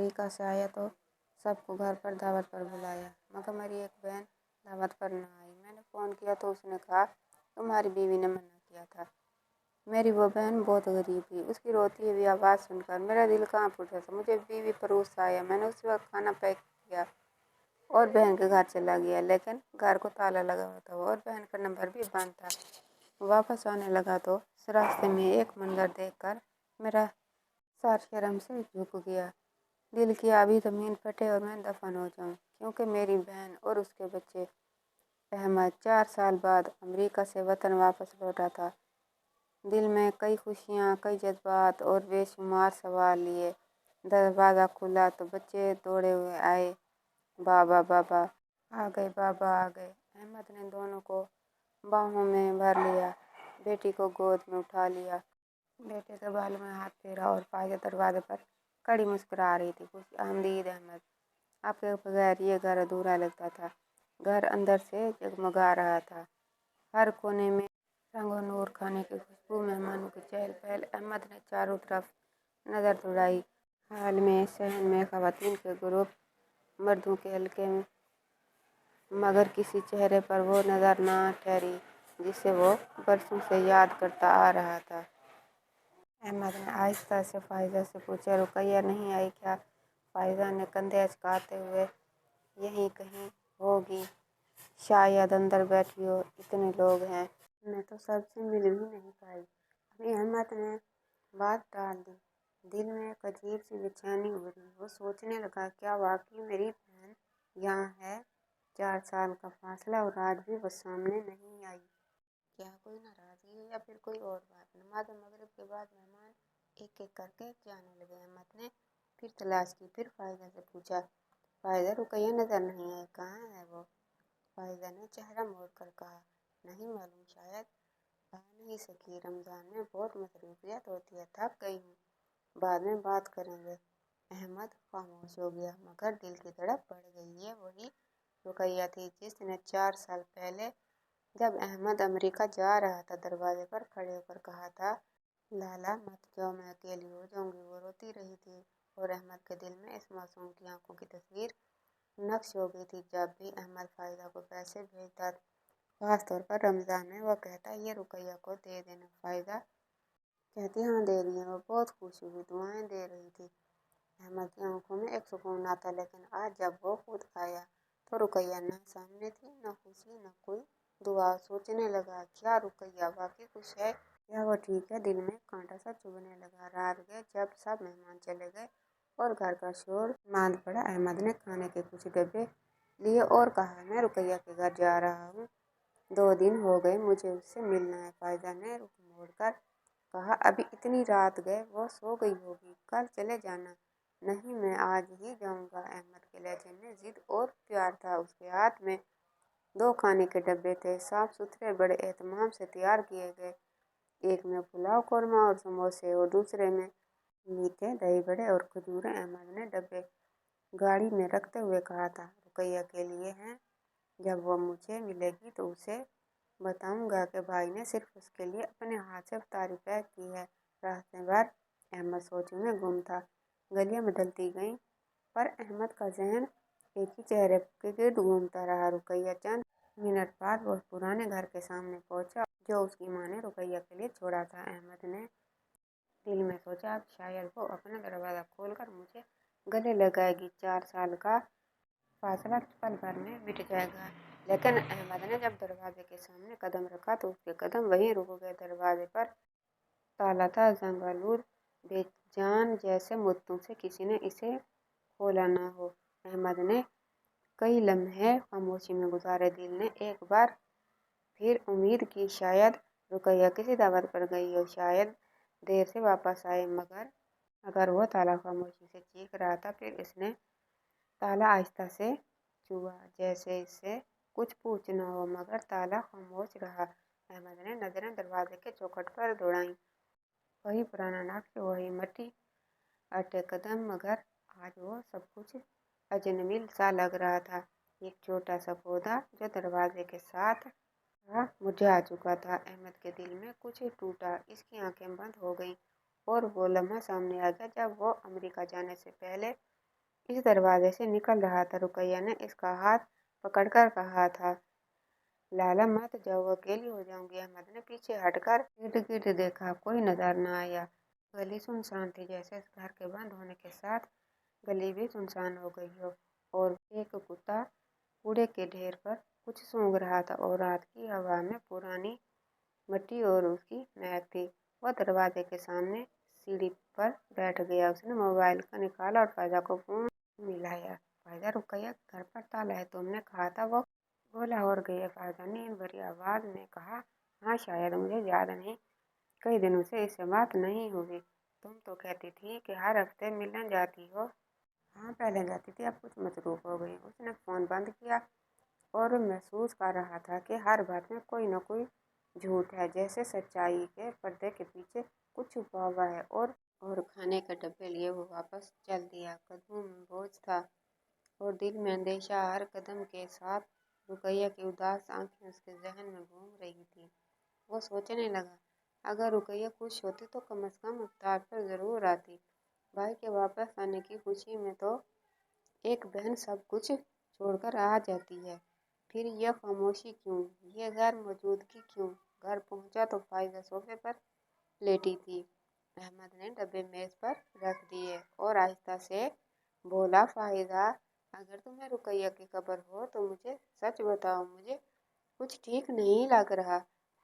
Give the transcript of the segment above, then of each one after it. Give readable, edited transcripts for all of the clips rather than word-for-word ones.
America से आया तो सबको घर पर दावत पर बुलाया, मगर मेरी एक बहन दावत पर न आई। मैंने फ़ोन किया तो उसने कहा तुम्हारी बीवी ने मना किया था। मेरी वो बहन बहुत गरीब थी। उसकी रोती हुई आवाज़ सुनकर मेरा दिल कांप उठा था। मुझे बीवी पर गुस्सा आया। मैंने उसी वक्त खाना पैक किया और बहन के घर चला गया, लेकिन घर को ताला लगा हुआ था और बहन का नंबर भी बंद था। वापस आने लगा तो रास्ते में एक मंजर देखकर मेरा सर शर्म से झुक गया। दिल किया अभी ज़मीन फटे और मैं दफन हो जाऊं, क्योंकि मेरी बहन और उसके बच्चे अहमद 4 साल बाद अमेरिका से वतन वापस लौटा था। दिल में कई खुशियाँ, कई जज्बात और बेशुमार सवाल लिए। दरवाज़ा खुला तो बच्चे दौड़े हुए आए। बाबा बाबा आ गए, बाबा आ गए। अहमद ने दोनों को बाहों में भर लिया, बेटी को गोद में उठा लिया, बेटे के बाल में हाथ फेरा और फायदा दरवाजे पर कड़ी मुस्कुरा रही थी। खुश आमदीद अहमद, आपके बगैर ये घर अधूरा लगता था। घर अंदर से जगमगा रहा था, हर कोने में रंगो नूर, खाने की खुशबू, मेहमानों की चहल पहल। अहमद ने चारों तरफ नज़र दौड़ाई। हाल में सहन में खवातीन के ग्रुप, मर्दों के हल्के में, मगर किसी चेहरे पर वो नज़र ना ठहरी जिसे वो बरसों से याद करता आ रहा था। अहमद ने आहिस्ता से फायदा से पूछा, रुकैया नहीं आई क्या? फायदा ने कंधे अचकाते हुए, यहीं कहीं होगी, शायद अंदर बैठी हो, इतने लोग हैं, मैं तो सबसे मिल भी नहीं पाई अभी। अहमद ने बात टाल दी। दिल में एक अजीब सी बेचैनी उभरी। वो सोचने लगा, क्या वाकई मेरी बहन यहाँ है? 4 साल का फासला और आज भी वो सामने नहीं आई। क्या कोई नाराज़गी है या फिर कोई और बात? नमाज मगरिब के बाद मेहमान एक एक करके जाने लगे। अहमद ने फिर तलाश की, फिर फायदा से पूछा, फायदा रुकैया नज़र नहीं आई, कहाँ है वो? फायदा ने चेहरा मोड़ कर कहा, नहीं मालूम, शायद आ नहीं सकी, रमज़ान में बहुत मसरूफियत होती है, थक गई हूँ, बाद में बात करेंगे। अहमद खामोश हो गया, मगर दिल की धड़क बढ़ गई। ये वही रुकैया थी जिसने 4 साल पहले जब अहमद अमेरिका जा रहा था दरवाजे पर खड़े होकर कहा था, लाला मत जाओ, मैं अकेली हो जाऊंगी। वो रोती रही थी और अहमद के दिल में इस मासूम की आंखों की तस्वीर नक्श हो गई थी। जब भी अहमद फायदा को पैसे भेजता, खास तौर पर रमज़ान में, वो कहता, ये रुकैया को दे देना। फायदा कहती, हाँ दे रही है। वो बहुत खुश हुई, दुआएं दे रही थी। अहमद की आंखों में एक सुकून आता, लेकिन आज जब वो खुद आया तो रुकैया न सामने थी, न खुशी, न कोई दुआ। सोचने लगा, क्या रुकैया वाकई खुश है या वो ठीक है? दिल में कांटा सा चुभने लगा। रात गए, जब सब मेहमान चले गए और घर का शोर मांद पड़ा, अहमद ने खाने के कुछ डब्बे लिए और कहा, मैं रुकैया के घर जा रहा हूँ, 2 दिन हो गए, मुझे उससे मिलना है। फायदा ने रुख मोड़कर कहा, अभी इतनी रात गए, वो सो गई होगी, कल चले जाना। नहीं, मैं आज ही जाऊंगा। अहमद के लहजे में जिद और प्यार था। उसके हाथ में 2 खाने के डब्बे थे, साफ सुथरे, बड़े एहतमाम से तैयार किए गए। एक में पुलाव, कौरमा और समोसे और दूसरे में मीठे दही बड़े और खजूरें। अहमद ने डब्बे गाड़ी में रखते हुए कहा था, रुकैया के लिए हैं, जब वो मुझे मिलेगी तो उसे बताऊंगा कि भाई ने सिर्फ उसके लिए अपने हाथ से इफ्तारी पैक की है। रास्ते भर अहमद सोचों में गुम था। गलियां बदलती गईं, पर अहमद का जहन एक ही चेहरे के गिर्द घूमता रहा। रुकैया चंद मिनट बाद वो पुराने घर के सामने पहुंचा जो उसकी माँ ने रुकैया के लिए छोड़ा था। अहमद ने दिल में सोचा, अब शायद वो अपना दरवाज़ा खोलकर मुझे गले लगाएगी। 4 साल का फासला पल भर में मिट जाएगा। लेकिन अहमद ने जब दरवाजे के सामने कदम रखा तो उसके कदम वहीं रुक गए। दरवाजे पर ताला था, जंगालूर, बेजान, जैसे मुद्दों से किसी ने इसे खोला ना हो। अहमद ने कई लम्हे खामोशी में गुजारे। दिल ने एक बार फिर उम्मीद की, शायद रुकैया किसी दावत पर गई हो, शायद देर से वापस आए। मगर अगर वो ताला खामोशी से चीख रहा था, फिर इसने ताला आहिस्ता से छुआ, जैसे इससे कुछ पूछना हो, मगर ताला खामोश रहा। अहमद ने नजरें दरवाजे के चौखट पर दौड़ाई। वही पुराना नक्श, वही मट्टी अटे कदम, मगर आज वो सब कुछ अजनबी सा लग रहा था। एक छोटा सा पौधा जो दरवाजे के साथ था, मुरझा चुका था। अहमद के दिल में कुछ टूटा, इसकी आंखें बंद हो गईं और वो लम्हा सामने आ गया जब वो अमेरिका जाने से पहले इस दरवाजे से निकल रहा था। रुकैया ने इसका हाथ पकड़कर कहा था, लाला मत जाओ, अकेली हो जाऊंगी। अहमद ने पीछे हटकर गिर्द गिर्द देखा, कोई नजर न आया। गली सुनसान थी, जैसे घर के बंद होने के साथ गली भी सुनसान हो गई हो। और एक कुत्ता कूड़े के ढेर पर कुछ सूंघ रहा था और रात की हवा में पुरानी मिट्टी और उसकी महक थी। वह दरवाजे के सामने सीढ़ी पर बैठ गया। उसने मोबाइल का निकाला और फायदा को फोन मिलाया। फायदा, रुकैया घर पर ताला है, तुमने कहा था। वो बोला और गया। फायदा नींद भरी आवाज में कहा, हाँ शायद, मुझे याद नहीं, कई दिनों से इससे बात नहीं हुई। तुम तो कहती थी कि हर हफ्ते मिलने जाती हो। हाँ पहले जाती थी, अब कुछ मसरूफ हो गई। उसने फोन बंद किया और महसूस कर रहा था कि हर बात में कोई न कोई झूठ है, जैसे सच्चाई के पर्दे के पीछे कुछ छुपा हुआ है। और खाने के डब्बे लिए वो वापस चल दिया। कदमों में बोझ था और दिल में अंदेशा। हर कदम के साथ रुकैया की उदास आंखें उसके जहन में घूम रही थी। वो सोचने लगा, अगर रुकैया खुश होती तो कम से कम इफ्तार पर जरूर आती। भाई के वापस आने की खुशी में तो एक बहन सब कुछ छोड़कर आ जाती है, फिर यह खामोशी क्यों, यह गैर मौजूदगी क्यों। घर पहुंचा तो फायदा सोफे पर लेटी थी। अहमद ने डब्बे मेज पर रख दिए और आहिस्ता से बोला, फायदा, अगर तुम्हें रुकैया की खबर हो तो मुझे सच बताओ, मुझे कुछ ठीक नहीं लग रहा।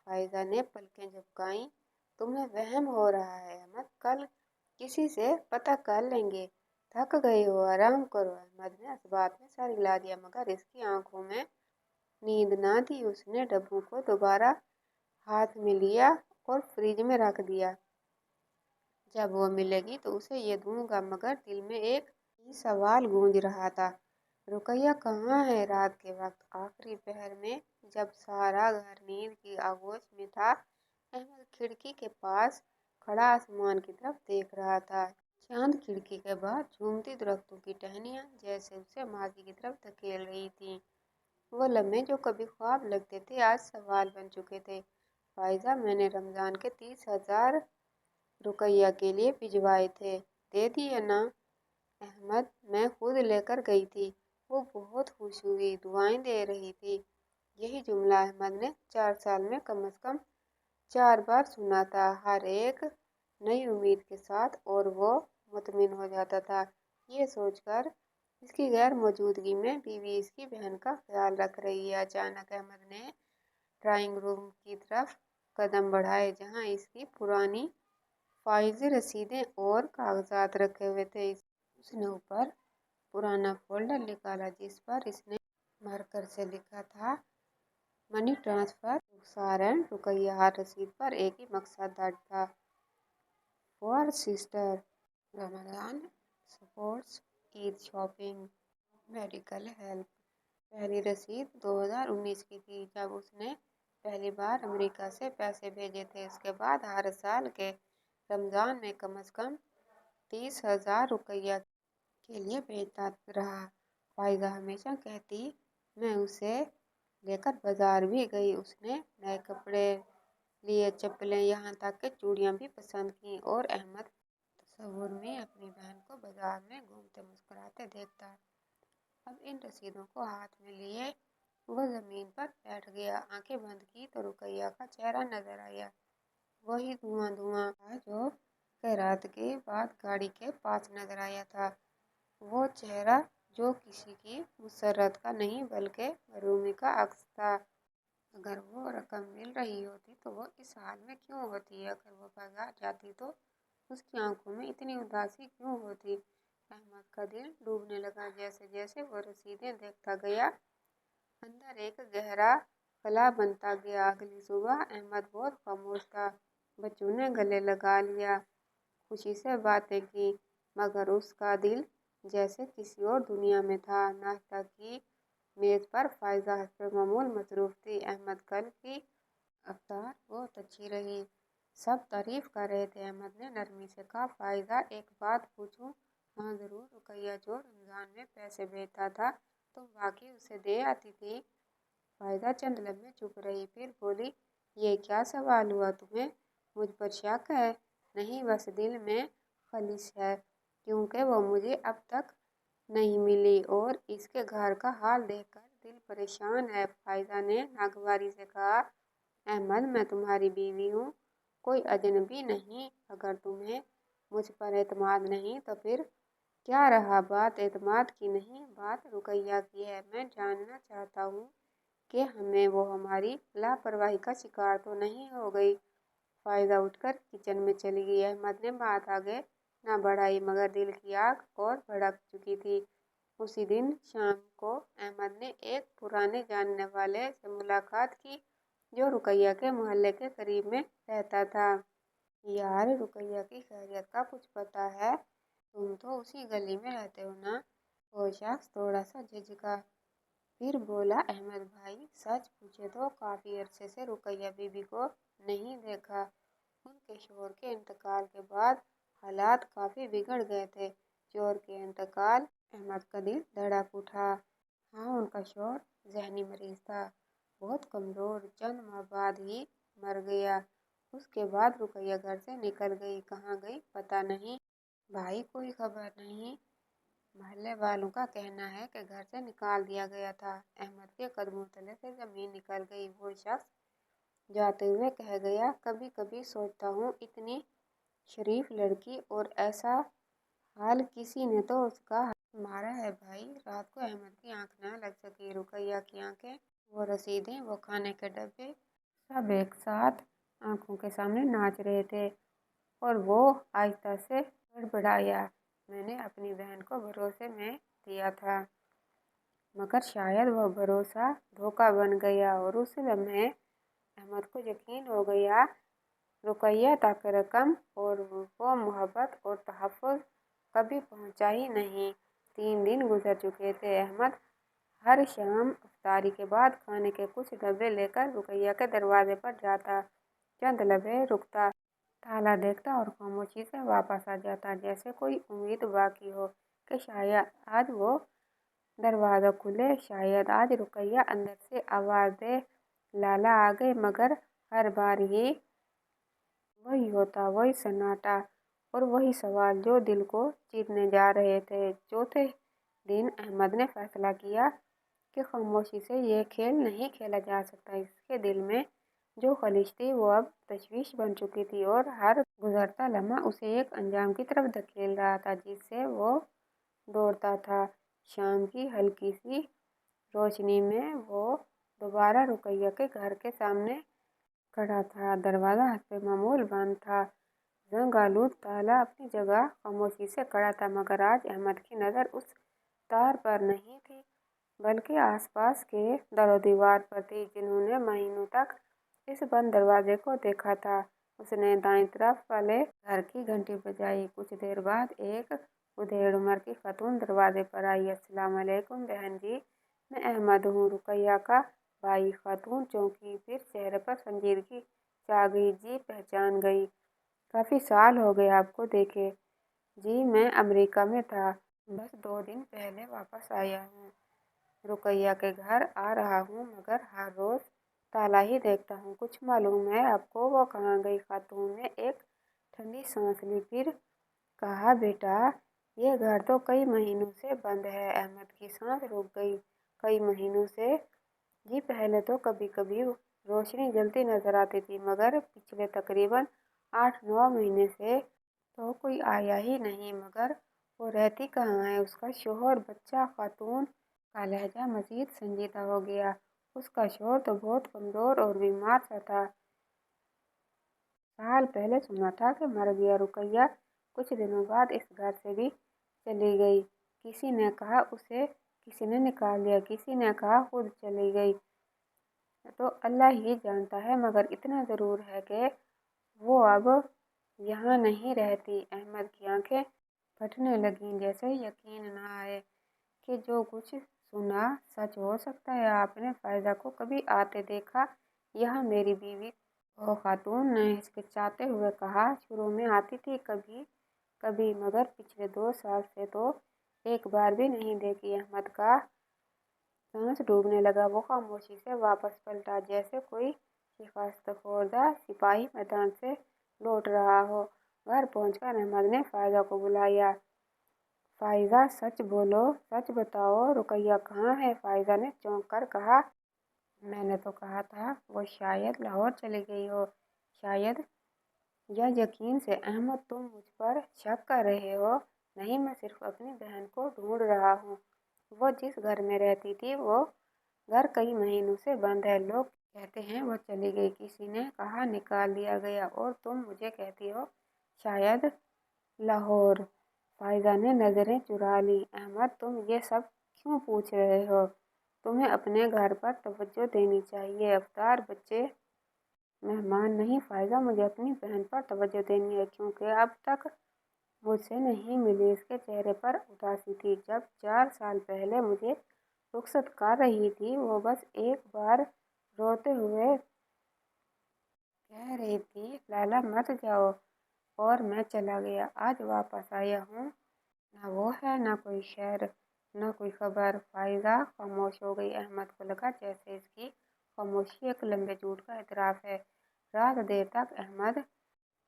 फायदा ने पलकें झपकाई, तुम्हें वहम हो रहा है अहमद, कल किसी से पता कर लेंगे। थक गए हो, आराम करो। अहमद ने इस बात में सर हिला दिया, मगर इसकी आंखों में नींद ना थी। उसने डब्बू को दोबारा हाथ में लिया और फ्रिज में रख दिया। जब वो मिलेगी तो उसे ये दूंगा। मगर दिल में एक ही सवाल गूंज रहा था, रुकैया कहाँ है। रात के वक्त आखिरी पहर में जब सारा घर नींद की आगोश में था, अहमद खिड़की के पास खड़ा आसमान की तरफ देख रहा था। चांद खिड़की के बाहर झूमती दरख्तों की टहनियां जैसे उसे माजी की तरफ धकेल रही थीं। वो लम्हे जो कभी ख्वाब लगते थे आज सवाल बन चुके थे। फायजा, मैंने रमजान के 30,000 रुकैया के लिए भिजवाए थे, दे दिए ना। अहमद, मैं खुद लेकर गई थी। वो बहुत खुश हुई, दुआएं दे रही थी। यही जुमला अहमद ने 4 साल में कम से कम 4 बार सुना था, हर एक नई उम्मीद के साथ, और वो मुतमिन हो जाता था ये सोचकर इसकी गैर मौजूदगी में बीवी इसकी बहन का ख्याल रख रही है। अचानक अहमद ने ड्राइंग रूम की तरफ कदम बढ़ाए, जहाँ इसकी पुरानी फाइजी रसीदें और कागजात रखे हुए थे। उसने ऊपर पुराना फोल्डर निकाला जिस पर इसने मार्कर से लिखा था, मनी ट्रांसफर सारण रुकैया। हर रसीद पर एक ही मकसद दर्ज था, for sister, Ramzan supports, Eid shopping, medical help. पहली रसीद 2019 की थी, जब उसने पहली बार अमेरिका से पैसे भेजे थे। उसके बाद हर साल के रमजान में कम से कम 30,000 रुपया के लिए भेजता रहा। फायदा हमेशा कहती, मैं उसे लेकर बाजार भी गई। उसने नए कपड़े लिए, चप्पलें, यहाँ तक कि चूड़ियाँ भी पसंद की। और अहमद तस्वुर में अपनी बहन को बाजार में घूमते मुस्कुराते देखता। अब इन रसीदों को हाथ में लिए वह जमीन पर बैठ गया। आंखें बंद की तो रुकैया का चेहरा नजर आया, वही धुआं धुआं था जो रात के बाद गाड़ी के पास नजर आया था। वो चेहरा जो किसी की मुसर्रत का नहीं बल्कि मरूमी का अक्स था। अगर वो रकम मिल रही होती तो वो इस हाल में क्यों होती, अगर वो बाजार जाती तो उसकी आंखों में इतनी उदासी क्यों होती। अहमद का दिल डूबने लगा। जैसे जैसे वो रसीदें देखता गया अंदर एक गहरा खला बनता गया। अगली सुबह अहमद बहुत खामोश था। बच्चों ने गले लगा लिया, खुशी से बातें की, मगर उसका दिल जैसे किसी और दुनिया में था। नाश्ता की मेज पर फायजा हस्ब मामूल मसरूफ थी। अहमद, कल की अफ्तार बहुत अच्छी रही, सब तारीफ कर रहे थे। अहमद ने नरमी से कहा, फायदा एक बात पूछूं। हाँ जरूर। रुकैया जो रमजान में पैसे भेजता था तुम वाकई उसे दे आती थी। फायदा चंद लम्हे चुप रही, फिर बोली, ये क्या सवाल हुआ, तुम्हें मुझ पर शक है? नहीं, बस दिल में खलिश है, क्योंकि वो मुझे अब तक नहीं मिली और इसके घर का हाल देखकर दिल परेशान है। फायदा ने नागवारी से कहा, अहमद मैं तुम्हारी बीवी हूँ, कोई अजनबी नहीं। अगर तुम्हें मुझ पर एतमाद नहीं तो फिर क्या रहा? बात एतमाद की नहीं, बात रुकैया की है। मैं जानना चाहता हूँ कि हमें वो हमारी लापरवाही का शिकार तो नहीं हो गई। फायदा उठकर किचन में चली गई। अहमद ने बात आगे ना बढ़ाई मगर दिल की आग और भड़क चुकी थी। उसी दिन शाम को अहमद ने एक पुराने जानने वाले से मुलाकात की जो रुकैया के मोहल्ले के करीब में रहता था। यार, रुकैया की खैरियत का कुछ पता है? तुम तो उसी गली में रहते हो ना? वो शख्स थोड़ा सा झिझका, फिर बोला, अहमद भाई सच पूछे तो काफी अरसे से रुकैया बीबी को नहीं देखा। उनके शोहर के इंतकाल के बाद हालात काफी बिगड़ गए थे। शोहर के इंतकाल, अहमद का दिल धड़क उठा। हाँ, उनका शोहर जहनी मरीज था, बहुत कमजोर, चंद माह बाद ही मर गया। उसके बाद रुकैया घर से निकल गई, कहाँ गई पता नहीं। भाई कोई खबर नहीं? मोहल्ले वालों का कहना है कि घर से निकाल दिया गया था। अहमद के कदमों तले से जमीन निकल गई। वो शख्स जाते हुए कह गया, कभी कभी सोचता हूँ इतनी शरीफ लड़की और ऐसा हाल, किसी ने तो उसका मारा है। भाई रात को अहमद की आंख ना लग सकी, रुकैया की आंखें, वो रसीदें, वो खाने के डब्बे, सब एक साथ आंखों के सामने नाच रहे थे। और वो आहिस्ता से बड़बड़ाया, मैंने अपनी बहन को भरोसे में दिया था, मगर शायद वह भरोसा धोखा बन गया। और उस लम्हे अहमद को यकीन हो गया, रुकैया तक रकम और वो मोहब्बत और तहफ़्फ़ुज़ कभी पहुंचा ही नहीं। 3 दिन गुजर चुके थे। अहमद हर शाम इफ्तारी के बाद खाने के कुछ डब्बे लेकर रुकैया के दरवाजे पर जाता, चंद लम्हे रुकता, ताला देखता और खामोशी से वापस आ जाता, जैसे कोई उम्मीद बाकी हो कि शायद आज वो दरवाज़ा खुले, शायद आज रुकैया अंदर से आवाज़ दे, लाला आ गए। मगर हर बार ही वही होता, वही सन्नाटा और वही सवाल जो दिल को चीरने जा रहे थे। चौथे दिन अहमद ने फैसला किया कि खामोशी से ये खेल नहीं खेला जा सकता। इसके दिल में जो खलिश थी वो अब तशवीश बन चुकी थी और हर गुजरता लम्हा उसे एक अंजाम की तरफ धकेल रहा था जिससे वो दौड़ता था। शाम की हल्की सी रोशनी में वो दोबारा रुकैया के घर के सामने खड़ा था। दरवाज़ा हस्बे मामूल बंद था, जंग आलूद ताला अपनी जगह खामोशी से खड़ा था। मगर आज अहमद की नज़र उस तार पर नहीं थी, बल्कि आसपास के दरो दीवार पर थी जिन्होंने महीनों तक इस बंद दरवाजे को देखा था। उसने दाईं तरफ वाले घर की घंटी बजाई। कुछ देर बाद एक उधेड़ उम्र की खातून दरवाजे पर आई। अस्सलाम वालेकुम बहन जी, मैं अहमद हूँ, रुकैया का भाई। खातून चौंकी, फिर चेहरे पर संजीदगी छा गई। जी पहचान गई, काफ़ी साल हो गए आपको देखे। जी मैं अमेरिका में था, बस 2 दिन पहले वापस आया हूँ। रुकैया के घर आ रहा हूँ मगर हर रोज़ ताला ही देखता हूँ, कुछ मालूम है आपको वो कहाँ गई? खातून ने एक ठंडी सांस ली, फिर कहा, बेटा ये घर तो कई महीनों से बंद है। अहमद की सांस रुक गई। कई महीनों से? जी पहले तो कभी कभी रोशनी जलती नजर आती थी, मगर पिछले तकरीबन 8-9 महीने से तो कोई आया ही नहीं। मगर वो रहती कहाँ है? उसका शोहर, बच्चा? खातून का लहजा मजीद संजीदा हो गया। उसका शोहर तो बहुत कमज़ोर और बीमार सा था, साल पहले सुना था कि मर गया। रुकैया कुछ दिनों बाद इस घर से भी चली गई। किसी ने कहा उसे किसी ने निकाल लिया, किसी ने कहा खुद चली गई, तो अल्लाह ही जानता है। मगर इतना ज़रूर है कि वो अब यहाँ नहीं रहती। अहमद की आंखें फटने लगीं, जैसे यकीन न आए कि जो कुछ सुना सच हो सकता है। आपने फायदा को कभी आते देखा यहाँ? मेरी बीवी, वो खातून ने हिचकिचाते हुए कहा, शुरू में आती थी कभी कभी, मगर पिछले 2 साल से तो एक बार भी नहीं देखी। अहमद का सांस डूबने लगा। वो खामोशी से वापस पलटा, जैसे कोई शिकस्तखोर्दा सिपाही मैदान से लौट रहा हो। घर पहुंचकर अहमद ने फायदा को बुलाया। فائزہ سچ بولو، سچ بتاؤ رقیہ کہاں ہے؟ فائزہ نے چونک کر کہا۔ میں نے تو کہا تھا وہ شاید لاہور چلی گئی ہو۔ شاید یا یقین سے احمد تم مجھ پر شک کر رہے ہو؟ نہیں، میں صرف اپنی بہن کو ڈھونڈ رہا ہوں۔ وہ جس گھر میں رہتی تھی وہ گھر کئی مہینوں سے بند ہے۔ لوگ کہتے ہیں وہ چلی گئی، کسی نے کہا نکال دیا گیا، اور تم مجھے کہتی ہو شاید لاہور۔ فائزہ نے نظریں چرا لیں۔ احمد تم یہ سب کیوں پوچھ رہے ہو؟ تمہیں اپنے گھر پر توجہ دینی چاہیے۔ افطار بچے مہمان نہیں فائزہ، مجھے اپنی بہن پر توجہ دینی ہے کیونکہ اب تک مجھ سے نہیں ملی۔ اس کے چہرے پر اداسی تھی۔ جب 4 سال پہلے مجھے رخصت کر رہی تھی وہ بس ایک بار روتے ہوئے کہہ رہی تھی لالہ مت جاؤ، اور میں چلا گیا۔ آج واپس آیا ہوں، نہ وہ ہے نہ کوئی شہر، نہ کوئی خبر۔ فائزہ خاموش ہو گئی۔ احمد کو لگا جیسے اس کی خاموشی ایک لمبے جھوٹ کا اعتراف ہے۔ رات دیر تک احمد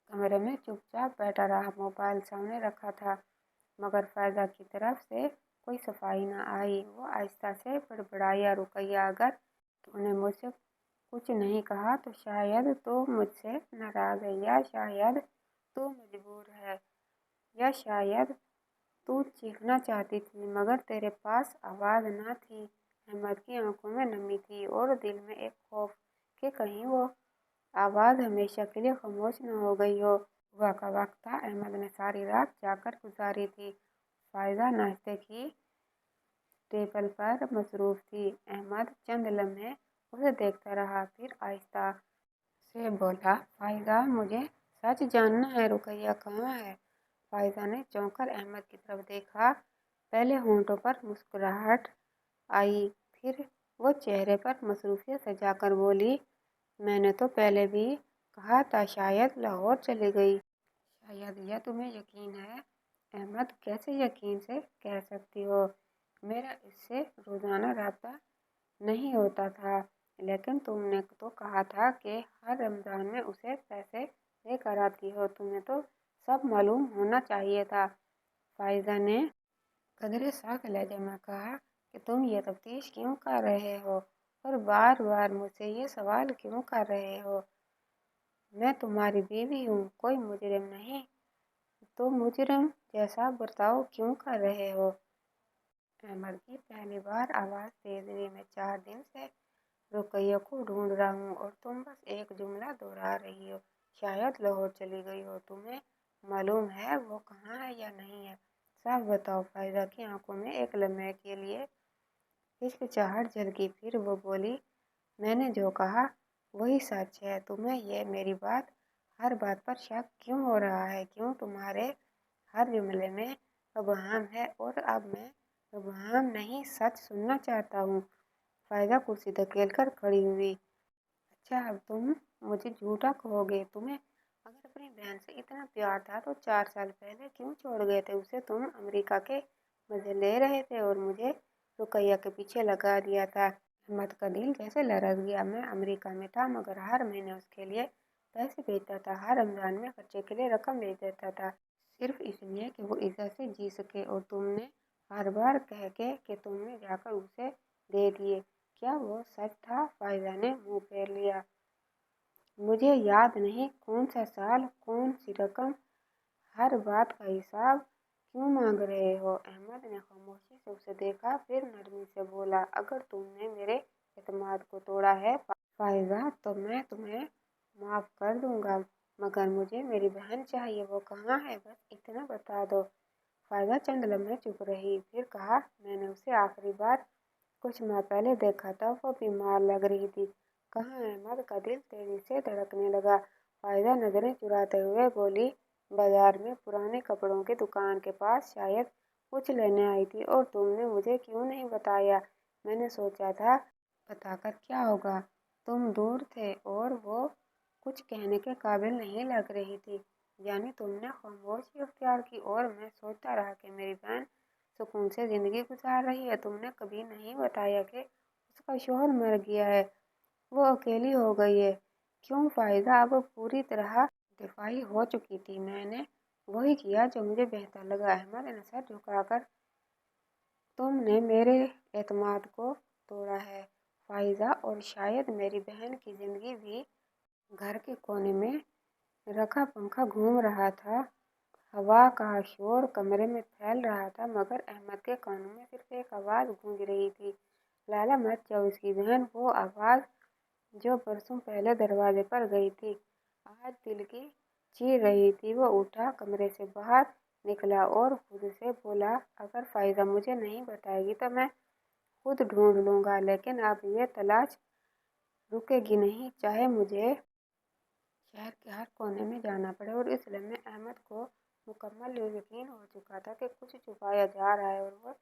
کمرے میں چپ چاپ بیٹھا رہا، موبائل سامنے رکھا تھا، مگر فائزہ کی طرف سے کوئی صفائی نہ آئی۔ وہ آہستہ سے بڑبڑایا، رقیہ اگر تو نے مجھ سے کچھ نہیں کہا تو شاید تو مجھ سے ناراض ہے، یا شاید تو مجبور ہے، یا شاید تو چیخنا چاہتی تھی مگر تیرے پاس آواز نہ تھی۔ احمد کی آنکھوں میں نمی تھی اور دل میں ایک خوف کہ کہیں وہ آواز ہمیشہ کے لیے خاموش نہ ہو گئی ہو۔ صبح کا وقت تھا، احمد نے ساری رات جاگ کر گزاری تھی۔ فائزہ ناشتے کی ٹیبل پر مصروف تھی۔ احمد چند لمحے اسے دیکھتا رہا، پھر آہستہ سے بولا فائزہ مجھے سچ جاننا ہے، رقیہ کہاں ہے؟ فائزہ نے چونک کر احمد کی طرف دیکھا۔ پہلے ہونٹوں پر مسکراہٹ آئی، پھر وہ چہرے پر مصروفیت سجا کر بولی میں نے تو پہلے بھی کہا تھا شاید لاہور چلی گئی۔ شاید یہ تمہیں یقین ہے؟ احمد کیسے یقین سے کہہ سکتی ہو؟ میرا اس سے روزانہ رابطہ نہیں ہوتا تھا، لیکن تم نے تو کہا تھا کہ ہر رمضان میں اسے پیسے دے کر آتی ہو، تمہیں تو سب معلوم ہونا چاہیے تھا۔ فائزہ نے قدرے سخت لہجے میں کہا کہ تم یہ تفتیش کیوں کر رہے ہو اور بار بار مجھ سے یہ سوال کیوں کر رہے ہو؟ میں تمہاری بیوی ہوں، کوئی مجرم نہیں، تو مجرم جیسا برتاؤ کیوں کر رہے ہو؟ احمد کی پہلی بار آواز تیز ہوئی۔ میں 4 دن سے رقیہ کو ڈھونڈ رہا ہوں اور تم بس ایک جملہ دہرا رہی ہو شاید لاہور چلی گئی ہو۔ تمہیں معلوم ہے وہ کہاں ہے یا نہیں ہے؟ صاف بتاؤ۔ فائزہ کی آنکھوں میں ایک لمحے کے لیے ہچکچاہٹ جھلکی، پھر وہ بولی میں نے جو کہا وہی سچ ہے۔ تمہیں یہ میری ہر بات پر شک کیوں ہو رہا ہے؟ کیوں تمہارے ہر جملے میں ابہام ہے؟ اور اب میں ابہام نہیں سچ سننا چاہتا ہوں۔ فائزہ کرسی دھکیل کر کھڑی ہوئی۔ اچھا اب تم مجھے جھوٹا کہو گے؟ تمہیں اگر اپنی بہن سے اتنا پیار تھا تو 4 سال پہلے کیوں چھوڑ گئے تھے اسے؟ تم امریکہ کے مزے لے رہے تھے اور مجھے رقیہ کے پیچھے لگا دیا تھا۔ احمد کا دل جیسے لرز گیا۔ میں امریکہ میں تھا مگر ہر مہینے اس کے لیے پیسے بھیجتا تھا، ہر رمضان میں خرچے کے لیے رقم بھیج دیتا تھا، صرف اس لیے کہ وہ عزت سے جی سکے، اور تم نے ہر بار کہہ کے کہ تم نے جا کر اسے دے دیے۔ کیا وہ سچ تھا؟ فائزہ نے منہ پھیر لیا۔ مجھے یاد نہیں کون سا سال، کون سی رقم، ہر بات کا حساب کیوں مانگ رہے ہو؟ احمد نے خاموشی سے اسے دیکھا، پھر نرمی سے بولا اگر تم نے میرے اعتماد کو توڑا ہے فائزہ تو میں تمہیں معاف کر دوں گا، مگر مجھے میری بہن چاہیے، وہ کہاں ہے بس اتنا بتا دو۔ فائزہ چند لمحے چپ رہی، پھر کہا میں نے اسے آخری بار کچھ ماہ پہلے دیکھا تھا، وہ بیمار لگ رہی تھی۔ کہاں؟ احمد کا دل تیزی سے دھڑکنے لگا۔ فائزہ نظریں چراتے ہوئے بولی بازار میں پرانے کپڑوں کی دکان کے پاس، شاید کچھ لینے آئی تھی اور تم نے مجھے کیوں نہیں بتایا؟ میں نے سوچا تھا بتا کر کیا ہوگا، تم دور تھے اور وہ کچھ کہنے کے قابل نہیں لگ رہی تھی، یعنی تم نے خاموشی اختیار کی اور میں سوچتا رہا کہ میری بہن سکون سے زندگی گزار رہی ہے۔ تم نے کبھی نہیں بتایا کہ اس کا شوہر مر گیا ہے، وہ اکیلی ہو گئی ہے۔ کیوں؟ فائزہ اب پوری طرح دفاعی ہو چکی تھی۔ میں نے वही किया जो मुझे बेहतर लगा। अहमद ने सर झुकाकर, तुमने मेरे एतमाद को तोड़ा है फाइजा, और शायद मेरी बहन की जिंदगी भी। घर के कोने में रखा पंखा घूम रहा था। हवा का शोर कमरे में फैल रहा था, मगर अहमद के कानों में सिर्फ एक आवाज़ गूंज रही थी, लाला मत जाओ उसकी बहन। वो आवाज़ जो बरसों पहले दरवाजे पर गई थी, आज दिल की चीर रही थी। वो उठा, कमरे से बाहर निकला और खुद से बोला, अगर फाइजा मुझे नहीं बताएगी तो मैं खुद ढूंढ लूँगा, लेकिन अब ये तलाश रुकेगी नहीं, चाहे मुझे शहर के हर कोने में जाना पड़े। और इस लम्हे अहमद को मुकम्मल यकीन हो चुका था कि कुछ छुपाया जा रहा है, और वो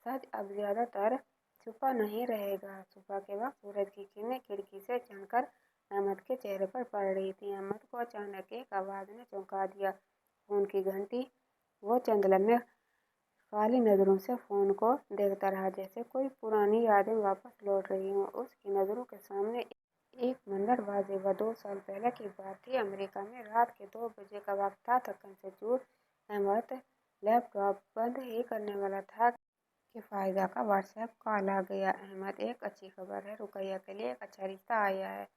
सच अब ज़्यादातर छुपा नहीं रहेगा। सुबह के वक्त सूरज की किरणें खिड़की से झांककर अहमद के चेहरे पर पड़ रही थी। अहमद को अचानक एक आवाज़ ने चौंका दिया, फ़ोन की घंटी। वो चंद लम्हे काली नज़रों से फ़ोन को देखता रहा, जैसे कोई पुरानी यादें वापस लौट रही हों। उसकी नज़रों के सामने एक मंजर वाज़ेह हुआ। 2 साल पहले की बात थी। अमेरिका में रात के 2 बजे का वक्त था। थकन से चूर अहमद लैपटॉप बंद ही करने वाला था कि फायदा का व्हाट्सएप कॉल आ गया। अहमद, एक अच्छी खबर है, रुकैया के लिए एक अच्छा रिश्ता आया है।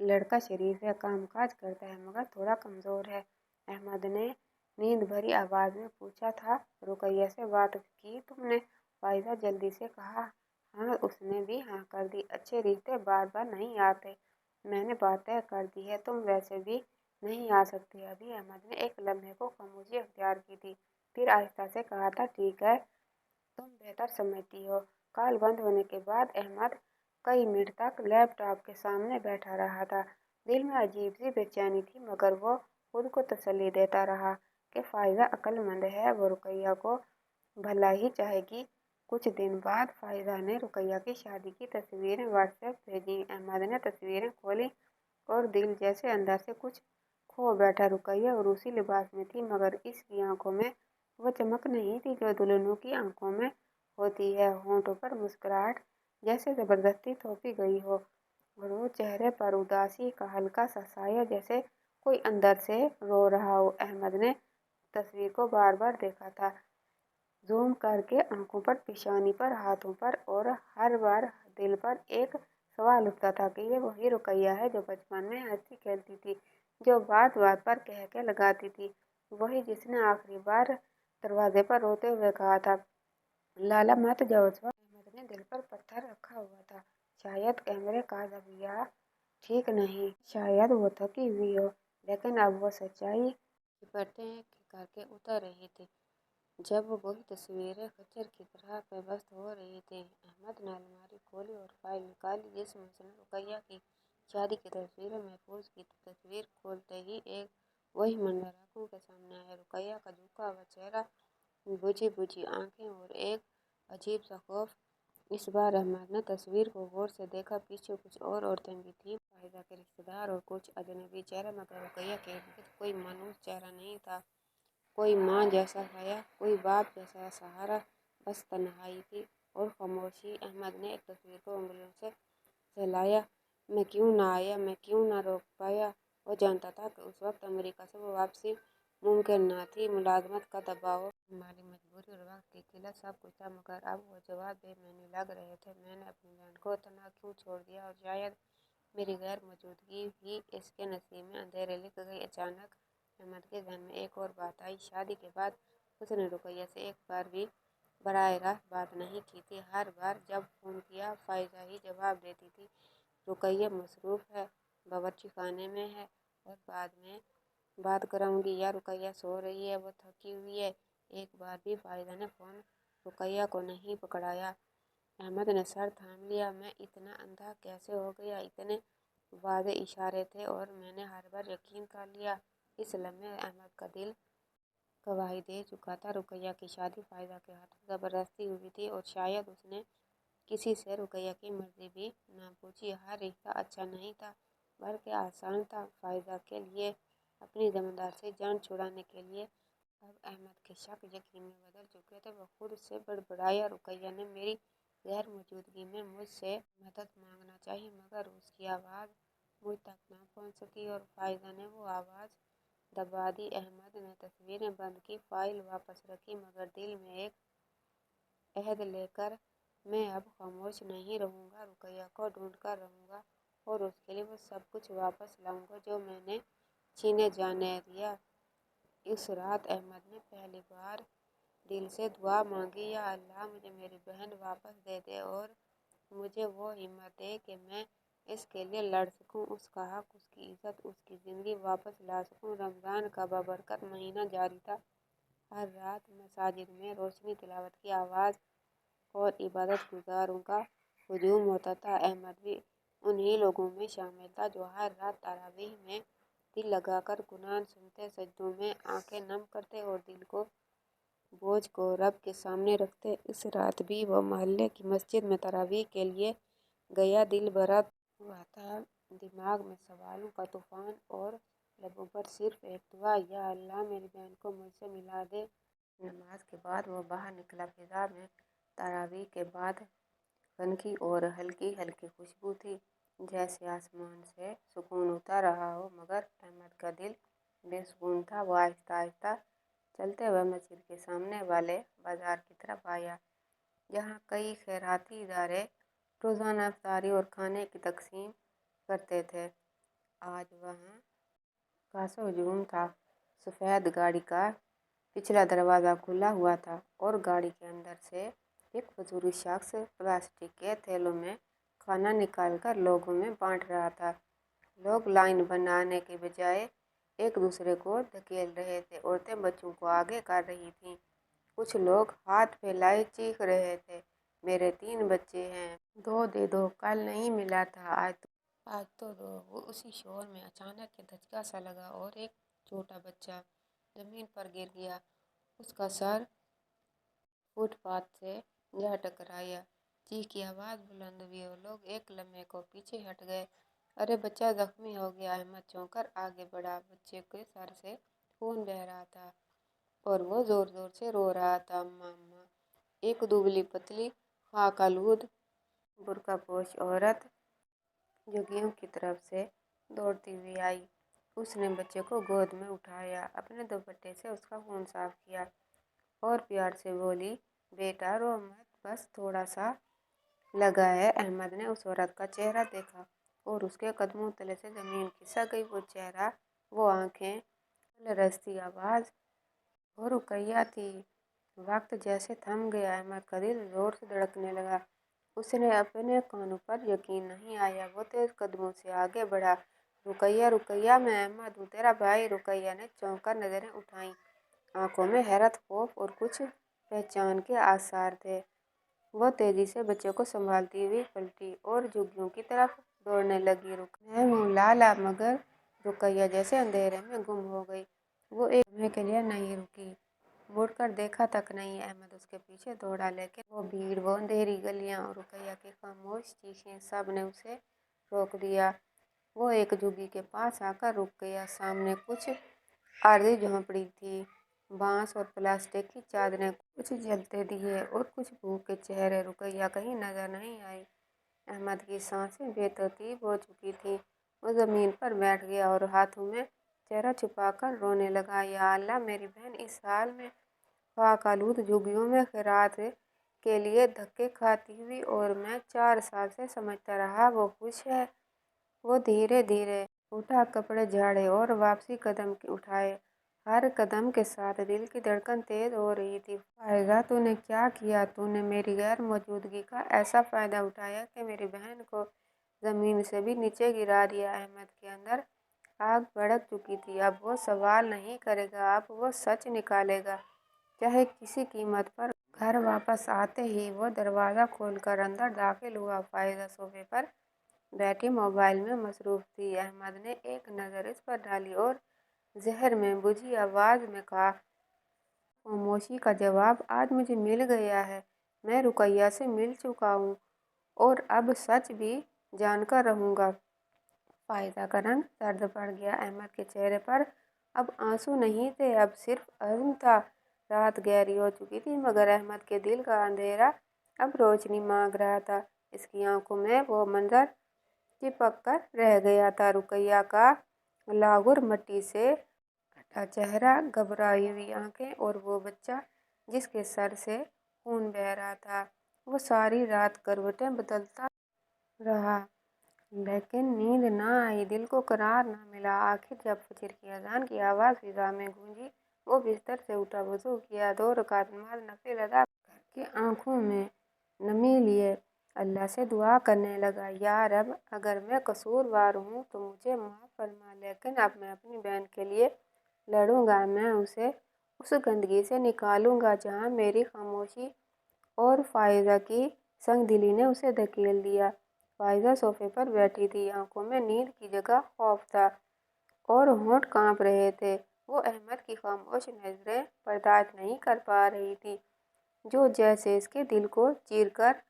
लड़का शरीफ है, कामकाज करता है, मगर थोड़ा कमज़ोर है। अहमद ने नींद भरी आवाज़ में पूछा था, रुकैया से बात की तुमने? फायदा जल्दी से कहा, हाँ। उसने भी हाँ कर दी। अच्छे रिश्ते बार बार नहीं आते। मैंने बात तय कर दी है, तुम वैसे भी नहीं आ सकती अभी। अहमद ने एक लम्हे को खामोशी अख्तियार की थी, फिर आहिस्ता से कहा था, ठीक है, तुम बेहतर समझती हो। कॉल बंद होने के बाद अहमद कई मिनट तक लैपटॉप के सामने बैठा रहा था। दिल में अजीब सी बेचैनी थी, मगर वो खुद को तसल्ली देता रहा कि फायदा अक्लमंद है, वो रुकैया को भला ही चाहेगी। कुछ दिन बाद फायदा ने रुकैया की शादी की तस्वीरें व्हाट्सएप भेजी। अहमद ने तस्वीरें खोली और दिल जैसे अंदर से कुछ खो बैठा। रुकैया और उसी लिबास में थी, मगर इसकी आंखों में वो चमक नहीं थी जो दुल्हनों की आंखों में होती है। होंठों पर मुस्कुराहट जैसे जबरदस्ती थोपी गई हो, और वो चेहरे पर उदासी का हल्का सा साया, जैसे कोई अंदर से रो रहा हो। अहमद ने तस्वीर को बार बार देखा था, जूम करके, आंखों पर, पेशानी पर, हाथों पर, और हर बार दिल पर एक सवाल उठता था कि ये वही रुकैया है जो बचपन में हंसती खेलती थी, जो बात बात पर कह के लगाती थी, वही जिसने आखिरी बार दरवाजे पर रोते हुए कहा था, लाला मत जाओ। अहमद ने दिल पर पत्थर रखा हुआ था। शायद कैमरे का रवैया ठीक नहीं, शायद वो थकी हुई हो, लेकिन अब वो सच्चाई चिपटते करके उतर रही थी। जब वही तस्वीरें खच्चर की तरह बेबस हो रही थी, अहमद ने अलमारी खोली और फाइल निकाली जिसमें उसने रुकैया की शादी की तस्वीरें महफूज की। तस्वीर खोलते ही एक वही मंजर आंखों के सामने आया, रुकैया का झुका हुआ चेहरा, बुझी बुझी आंखें और एक अजीब सा खौफ। इस बार अहमद ने तस्वीर को गौर से देखा। पीछे कुछ और औरतें भी थीं, फायदा के रिश्तेदार और कुछ अजनबी चेहरे, मगर रुकैया के इर्द गिर्द कोई मानूस चेहरा नहीं था। कोई माँ जैसा साया, कोई बाप जैसा सहारा, बस तन्हाई थी और खामोशी। अहमद ने एक तस्वीर को उंगलियों से सहलाया। मैं क्यों ना आया, मैं क्यों ना रोक पाया। वो जानता था कि उस वक्त अमेरिका से वो वापसी मुमकिन न थी। मुलाजमत का दबाव, माली मजबूरी और वक्त की किल्लत, सब कुछ था, मगर अब वो जवाब बेमानी लग रहे थे। मैंने अपनी बहन को तना क्यों छोड़ दिया, और शायद मेरी गैर मौजूदगी ही इसके नसीब में अंधेरे लिख गई। अचानक अहमद के ज़हन में एक और बात आई। शादी के बाद उसने रुकैया से एक बार भी बराह रास्त बात नहीं की थी। हर बार जब फ़ोन किया, फायदा ही जवाब देती थी, रुकैया मसरूफ़ है, बावर्ची खाने में है, और बाद में बात कराऊंगी, या रुकैया सो रही है, वो थकी हुई है। एक बार भी फायदा ने फ़ोन रुकैया को नहीं पकड़ाया। अहमद ने सर थाम लिया। मैं इतना अंधा कैसे हो गया? इतने वादे इशारे थे और मैंने हर बार यकीन कर लिया। इस लम्हे अहमद का दिल गवाही दे चुका था। रुकैया की शादी फायदा के हाथों ज़बरदस्ती हुई थी, और शायद उसने किसी से रुकैया की मर्जी भी ना पूछी। हर रिश्ता अच्छा नहीं था, बल्कि आसान था। फायदा के लिए अपनी जमींदार से जान छुड़ाने के लिए अब अहमद के शक यकीन में बदल चुके थे। वो खुद से बड़बड़ाया, रुकैया ने मेरी गैर मौजूदगी में मुझसे मदद मांगना चाहिए, मगर उसकी आवाज़ मुझ तक ना पहुंच सकी। और फायदा ने वो आवाज़ दबा दी। अहमद ने तस्वीरें बंद की, फाइल वापस रखी, मगर दिल में एक अहद लेकर, मैं अब खामोश नहीं रहूंगा। रुकैया को ढूंढ कर रहूंगा और उसके लिए वो सब कुछ वापस लाऊंगा जो मैंने छीने जाने दिया। इस रात अहमद ने पहली बार दिल से दुआ मांगी, या अल्लाह, मुझे मेरी बहन वापस दे दे और मुझे वो हिम्मत दे कि मैं इसके लिए लड़ सकूं, उसका हक, उसकी इज्जत, उसकी जिंदगी वापस ला सकूं। रमजान का बाबरकत महीना जारी था। हर रात मसाजिद में रोशनी, तिलावत की आवाज़ और इबादत गुजारों का हुजूम होता था। अहमद भी उन्हीं लोगों में शामिल था जो हर रात तरावीह में दिल लगाकर कुरान सुनते, सजदों में आंखें नम करते और दिल को बोझ को रब के सामने रखते। इस रात भी वो मोहल्ले की मस्जिद में तरावीह के लिए गया। दिल भरा हुआ था, दिमाग में सवालों का तूफान और लबों पर सिर्फ एक दुआ, या अल्लाह, मेरी बहन को मुझसे मिला दे। नमाज के बाद वो बाहर निकला। फिजा में तरावीह के बाद हल्की और हल्की हल्की खुशबू थी, जैसे आसमान से सुकून उतर रहा हो। मगर अहमद का दिल बेसुकून था। वो आहिस्ता आहिस्ता चलते हुए मस्जिद के सामने वाले बाजार की तरफ आया, जहाँ कई खैराती इदारे रोज़ाना इफ्तारी और खाने की तकसीम करते थे। आज वहाँ खासा हुजूम था। सफ़ेद गाड़ी का पिछला दरवाज़ा खुला हुआ था और गाड़ी के अंदर से एक बुजुर्ग शख्स प्लास्टिक के थैलों में खाना निकालकर लोगों में बांट रहा था। लोग लाइन बनाने के बजाय एक दूसरे को धकेल रहे थे। औरतें बच्चों को आगे कर रही थीं। कुछ लोग हाथ फैलाए चीख रहे थे, मेरे 3 बच्चे हैं, 2 दे दो, कल नहीं मिला था, आज तो दो। वो उसी शोर में अचानक एक धचका सा लगा और एक छोटा बच्चा जमीन पर गिर गया। उसका सर फुटपाथ से जा टकराया। चीख की आवाज़ बुलंद हुई और लोग एक लम्हे को पीछे हट गए। अरे, बच्चा जख्मी हो गया। अहमद चौंक कर आगे बढ़ा। बच्चे के सर से खून बह रहा था और वो जोर जोर से रो रहा था, अम्मा, अम्मा। एक दुबली पतली खाकालूद बुर्कापोश औरत झुग्गियों की तरफ से दौड़ती हुई आई। उसने बच्चे को गोद में उठाया, अपने दुपट्टे से उसका खून साफ किया और प्यार से बोली, बेटा रो मत, बस थोड़ा सा लगा है। अहमद ने उस औरत का चेहरा देखा और उसके कदमों तले से जमीन खिसक गई। वो चेहरा, वो आंखें, रस्ती आवाज़, वो रुकैया थी। वक्त जैसे थम गया। अहमद का दिल जोर से धड़कने लगा। उसने अपने कानों पर यकीन नहीं आया। वो तेज कदमों से आगे बढ़ा। रुकैया, रुकैया, मैं अहमद हूँ, तेरा भाई। रुकैया ने चौंक कर नजरें उठाई। आंखों में हैरत, खौफ और कुछ पहचान के आसार थे। वो तेजी से बच्चे को संभालती हुई पलटी और झुग्गियों की तरफ दौड़ने लगी। मैं हूँ लाला। मगर रुकैया जैसे अंधेरे में गुम हो गई। वो एक लम्हे के लिए नहीं रुकी, मुड़कर देखा तक नहीं। अहमद उसके पीछे दौड़ा, लेकिन वो भीड़, वो अंधेरी गलियां और रुकैया की खामोश चीखें, सब ने उसे रोक दिया। वो एक झुग्गी के पास आकर रुक गया। सामने कुछ आरज़ी झोंपड़ी थी, बांस और प्लास्टिक की चादरें, कुछ जलते दिए और कुछ भूखे चेहरे। रुकैया कहीं नजर नहीं आई। अहमद की सांसें बेतरतीब हो चुकी थी। वो जमीन पर बैठ गया और हाथों में चेहरा छुपाकर रोने लगा, या अल्लाह, मेरी बहन इस हाल में, खाक आलूद झुग्गियों में खैरात के लिए धक्के खाती हुई, और मैं 4 साल से समझता रहा वो खुश है। वो धीरे धीरे उठा, कपड़े झाड़े और वापसी कदम उठाए। हर कदम के साथ दिल की धड़कन तेज हो रही थी। फायजा, तूने क्या किया? तूने मेरी गैर मौजूदगी का ऐसा फायदा उठाया कि मेरी बहन को जमीन से भी नीचे गिरा दिया। अहमद के अंदर आग भड़क चुकी थी। अब वो सवाल नहीं करेगा, अब वो सच निकालेगा, चाहे किसी कीमत पर। घर वापस आते ही वो दरवाज़ा खोलकर अंदर दाखिल हुआ। फायजा सोफे पर बैठी मोबाइल में मसरूफ थी। अहमद ने एक नज़र इस पर डाली और जहर में बुझी आवाज़ में कहा, खामोशी का जवाब आज मुझे मिल गया है। मैं रुकैया से मिल चुका हूँ और अब सच भी जानकर रहूँगा। फायदा का रंग सर्द पड़ गया। अहमद के चेहरे पर अब आंसू नहीं थे, अब सिर्फ अज़्म था। रात गहरी हो चुकी थी, मगर अहमद के दिल का अंधेरा अब रोशनी मांग रहा था। इसकी आंखों में वो मंजर चिपक कर रह गया था, रुकैया का लाहुर मट्टी से کا चेहरा, घबराई हुई आंखें और वो बच्चा जिसके सर से खून बह रहा था। वो सारी रात करवटें बदलता रहा, लेकिन नींद ना आई, दिल को करार ना मिला। आखिर जब फजर की अजान की आवाज़ फिजा में गूंजी, वो बिस्तर से उठा, वज़ू किया, 2 रकात नमाज नफिल अदा करके आंखों में नमी लिए अल्लाह से दुआ करने लगा, या रब, अगर मैं कसूरवार हूँ तो मुझे माफ़ फरमा, लेकिन अब मैं अपनी बहन के लिए लड़ूंगा। मैं उसे उस गंदगी से निकालूंगा जहाँ मेरी खामोशी और फायदा की संगदिली ने उसे धकेल दिया। फायदा सोफे पर बैठी थी, आंखों में नींद की जगह खौफ था और होंठ कांप रहे थे। वो अहमद की खामोश नजरें बर्दाश्त नहीं कर पा रही थी, जो जैसे इसके दिल को चीरकर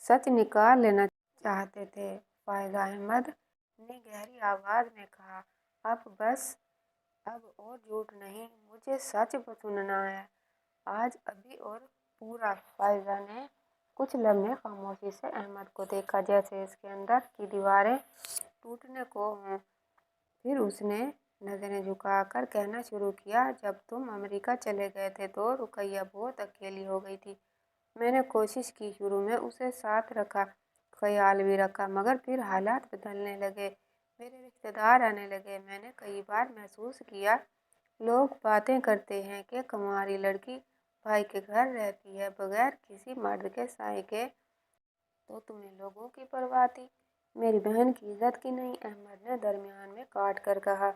सच निकाल लेना चाहते थे। फायदा, अहमद ने गहरी आवाज में कहा, अब बस, अब और झूठ नहीं, मुझे सच सुनना है, आज, अभी और पूरा। फायदा ने कुछ लम्हे खामोशी से अहमद को देखा, जैसे इसके अंदर की दीवारें टूटने को हों। फिर उसने नजरें झुकाकर कहना शुरू किया, जब तुम अमेरिका चले गए थे तो रुकैया बहुत अकेली हो गई थी। मैंने कोशिश की, शुरू में उसे साथ रखा, ख्याल भी रखा, मगर फिर हालात बदलने लगे, मेरे रिश्तेदार आने लगे। मैंने कई बार महसूस किया, लोग बातें करते हैं कि कुंवारी लड़की भाई के घर रहती है बगैर किसी मर्द के साए के, तो तुम्हें लोगों की परवाह थी, मेरी बहन की इज्जत की नहीं, अहमद ने दरमियान में काट कर कहा।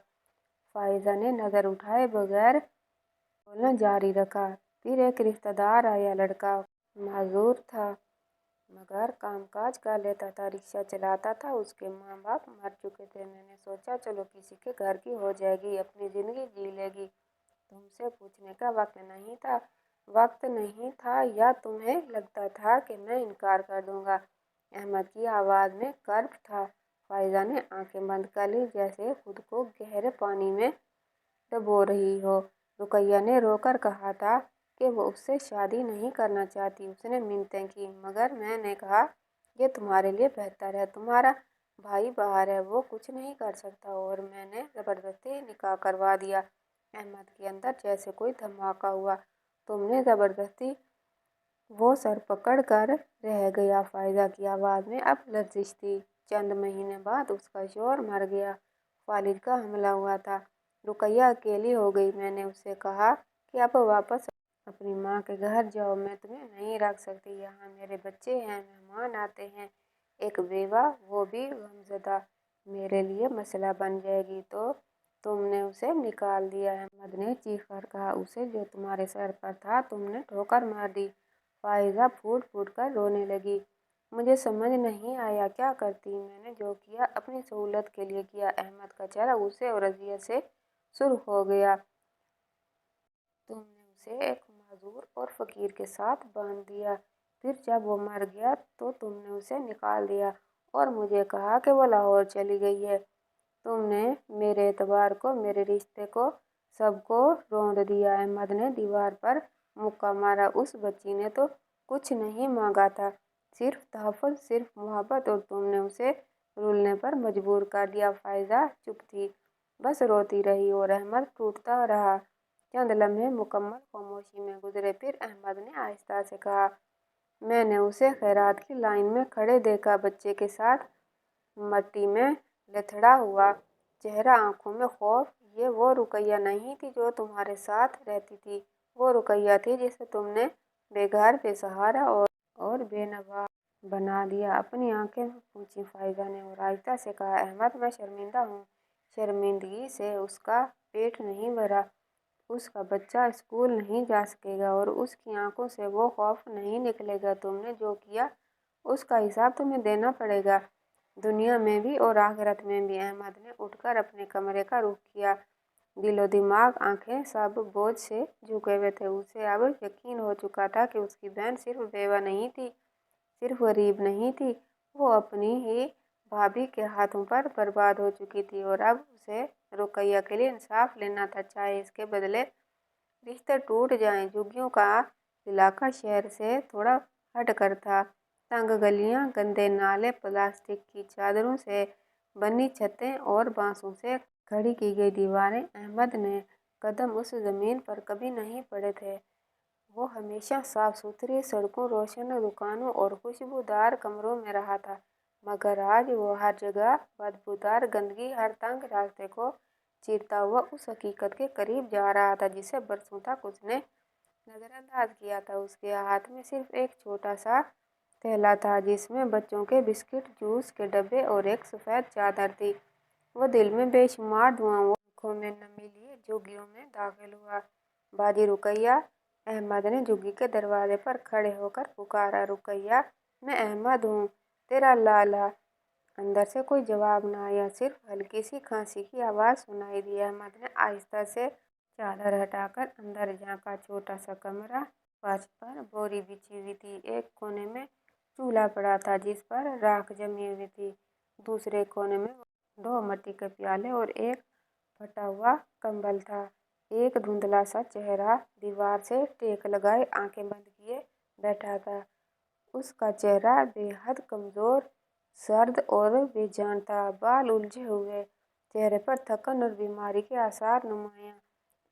फायजा ने नजर उठाए बगैर बोलना जारी रखा। फिर एक रिश्तेदार आया, लड़का माजूर था मगर कामकाज कर लेता था, रिक्शा चलाता था, उसके माँ बाप मर चुके थे। मैंने सोचा, चलो किसी के घर की हो जाएगी, अपनी जिंदगी जी लेगी। तुमसे पूछने का वक्त नहीं था, या तुम्हें लगता था कि मैं इनकार कर दूंगा? अहमद की आवाज़ में कर्ब था। फायजा ने आंखें बंद कर ली, जैसे खुद को गहरे पानी में डुबो रही हो। रुकैया ने रोकर कहा था कि वो उससे शादी नहीं करना चाहती। उसने मिन्नतें की, मगर मैंने कहा, ये तुम्हारे लिए बेहतर है, तुम्हारा भाई बाहर है, वो कुछ नहीं कर सकता, और मैंने ज़बरदस्ती निकाह करवा दिया। अहमद के अंदर जैसे कोई धमाका हुआ। तुमने ज़बरदस्ती? वो सर पकड़ कर रह गया। फायजा की आवाज़ में अब लर्जिश थी। चंद महीने बाद उसका शौहर मर गया, वालिद का हमला हुआ था, रुकैया अकेली हो गई। मैंने उससे कहा कि अब वापस अपनी माँ के घर जाओ, मैं तुम्हें नहीं रख सकती, यहाँ मेरे बच्चे हैं, मेहमान आते हैं, एक बेवा, वो भी गमज़दा, मेरे लिए मसला बन जाएगी। तो तुमने उसे निकाल दिया? अहमद ने चीख कर कहा, उसे जो तुम्हारे सर पर था तुमने ठोकर मार दी। फायजा फूट फूट कर रोने लगी। मुझे समझ नहीं आया क्या करती, मैंने जो किया अपनी सहूलत के लिए किया। अहमद का चेहरा गुस्से और अज़ियत से सुर्ख हो गया। तुमने उसे एक माजूर और फ़कीर के साथ बांध दिया, फिर जब वो मर गया तो तुमने उसे निकाल दिया और मुझे कहा कि वो लाहौर चली गई है। तुमने मेरे एतबार को, मेरे रिश्ते को, सबको रौंद दिया। अहमद ने दीवार पर मुक्का मारा। उस बच्ची ने तो कुछ नहीं मांगा था, सिर्फ तहफ़्फ़ुज़, सिर्फ मोहब्बत, और तुमने उसे रुलने पर मजबूर कर दिया। फायजा चुप थी, बस रोती रही और अहमद टूटता रहा। चंद लम्हे मुकम्मल खामोशी में गुजरे, फिर अहमद ने आहिस्ता से कहा, मैंने उसे खैरात की लाइन में खड़े देखा, बच्चे के साथ, मट्टी में लथड़ा हुआ, चेहरा, आंखों में खौफ। ये वो रुकैया नहीं थी जो तुम्हारे साथ रहती थी, वो रुकैया थी जिसे तुमने बेघर, बेसहारा और बेनवा बना दिया। अपनी आंखें पूछी फायजा ने और आहिस्ता से कहा, अहमद, मैं शर्मिंदा हूँ। शर्मिंदगी से उसका पेट नहीं भरा, उसका बच्चा स्कूल नहीं जा सकेगा और उसकी आंखों से वो खौफ नहीं निकलेगा। तुमने जो किया उसका हिसाब तुम्हें देना पड़ेगा, दुनिया में भी और आखिरत में भी। अहमद ने उठकर अपने कमरे का रुख किया। दिलो दिमाग, आंखें सब बोझ से झुके हुए थे। उसे अब यकीन हो चुका था कि उसकी बहन सिर्फ बेवा नहीं थी, सिर्फ गरीब नहीं थी, वो अपनी ही भाभी के हाथों पर बर्बाद हो चुकी थी, और अब उसे रुकैया के लिए इंसाफ लेना था, चाहे इसके बदले रिश्ते टूट जाएं। झुग्गियों का इलाका शहर से थोड़ा हट कर था। तंग गलियां, गंदे नाले, प्लास्टिक की चादरों से बनी छतें और बांसों से खड़ी की गई दीवारें। अहमद ने कदम उस जमीन पर कभी नहीं पड़े थे। वो हमेशा साफ सुथरी सड़कों, रोशन दुकानों और खुशबूदार कमरों में रहा था, मगर आज वो हर जगह बदबूदार गंदगी, हर तंग रास्ते को चीरता हुआ उस हकीकत के करीब जा रहा था जिसे बरसों तक उसने नजरअंदाज किया था। उसके हाथ में सिर्फ एक छोटा सा थैला था जिसमें बच्चों के बिस्किट, जूस के डब्बे और एक सफेद चादर थी। वो दिल में बेशुमार दुआओं, आंखों में नमी लिए झुग्गियों में दाखिल हुआ। बाजी रुकैया! अहमद ने झुग्गी के दरवाजे पर खड़े होकर पुकारा। रुकैया, मैं अहमद हूँ, तेरा लाला। अंदर से कोई जवाब न आया, सिर्फ हल्की सी खांसी की आवाज़ सुनाई दी। अहमद ने आहिस्ता से चादर हटाकर अंदर झांका। छोटा सा कमरा, फर्श पर बोरी बिछी हुई थी। एक कोने में चूल्हा पड़ा था जिस पर राख जमी हुई थी। दूसरे कोने में दो मिट्टी के प्याले और एक फटा हुआ कंबल था। एक धुंधला सा चेहरा दीवार से टेक लगाए, आंखें बंद किए बैठा था। उसका चेहरा बेहद कमजोर, सर्द और बेजान था। बाल उलझे हुए, चेहरे पर थकन और बीमारी के आसार नुमायां।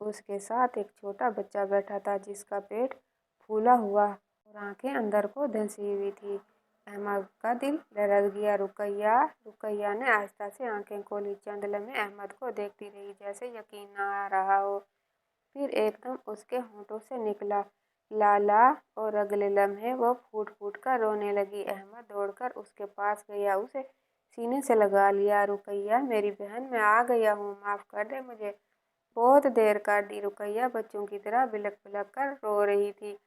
उसके साथ एक छोटा बच्चा बैठा था जिसका पेट फूला हुआ और आंखें अंदर को धंसी हुई थी। अहमद का दिल धड़क गया। रुकैया! रुकैया ने आहिस्ता से आंखें खोली। चंद लम्हे अहमद को देखती रही, जैसे यकीन न आ रहा हो। फिर एकदम उसके होंठों से निकला, लाला, और अगले लम्हे वो फूट फूट कर रोने लगी। अहमद दौड़कर उसके पास गया, उसे सीने से लगा लिया। रुकैया, मेरी बहन, मैं आ गया हूँ, माफ कर दे मुझे, बहुत देर कर दी। रुकैया बच्चों की तरह बिलख बिलख कर रो रही थी।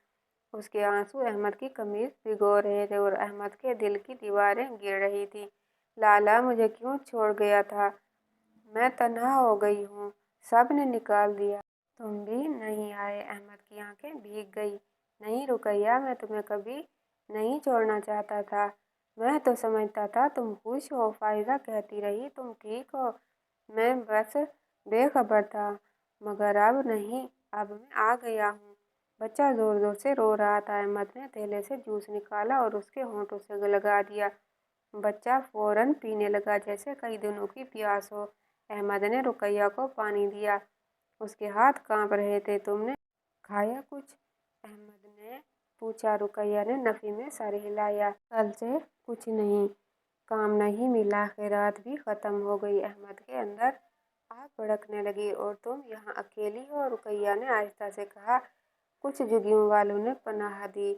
उसके आंसू अहमद की कमीज भिगो रहे थे और अहमद के दिल की दीवारें गिर रही थी। लाला, मुझे क्यों छोड़ गया था? मैं तन्हा हो गई हूँ, सब ने निकाल दिया। तुम भी नहीं आए? अहमद की आंखें भीग गई। नहीं रुकैया, मैं तुम्हें कभी नहीं छोड़ना चाहता था। मैं तो समझता था तुम खुश हो, फायदा कहती रही तुम ठीक हो, मैं बस बेखबर था। मगर अब नहीं, अब मैं आ गया हूँ। बच्चा जोर जोर से रो रहा था। अहमद ने थैले से जूस निकाला और उसके होंठों से लगा दिया। बच्चा फौरन पीने लगा जैसे कई दिनों की प्यास हो। अहमद ने रुकैया को पानी दिया। उसके हाथ कांप रहे थे। तुमने खाया कुछ? अहमद ने पूछा। रुकैया ने नफी में सर हिलाया। कल से कुछ नहीं, काम नहीं मिला है, रात भी खत्म हो गई। अहमद के अंदर आग भड़कने लगी। और तुम यहाँ अकेली हो? रुकैया ने आहिस्ता से कहा। कुछ झुग्गियों वालों ने पनाह दी,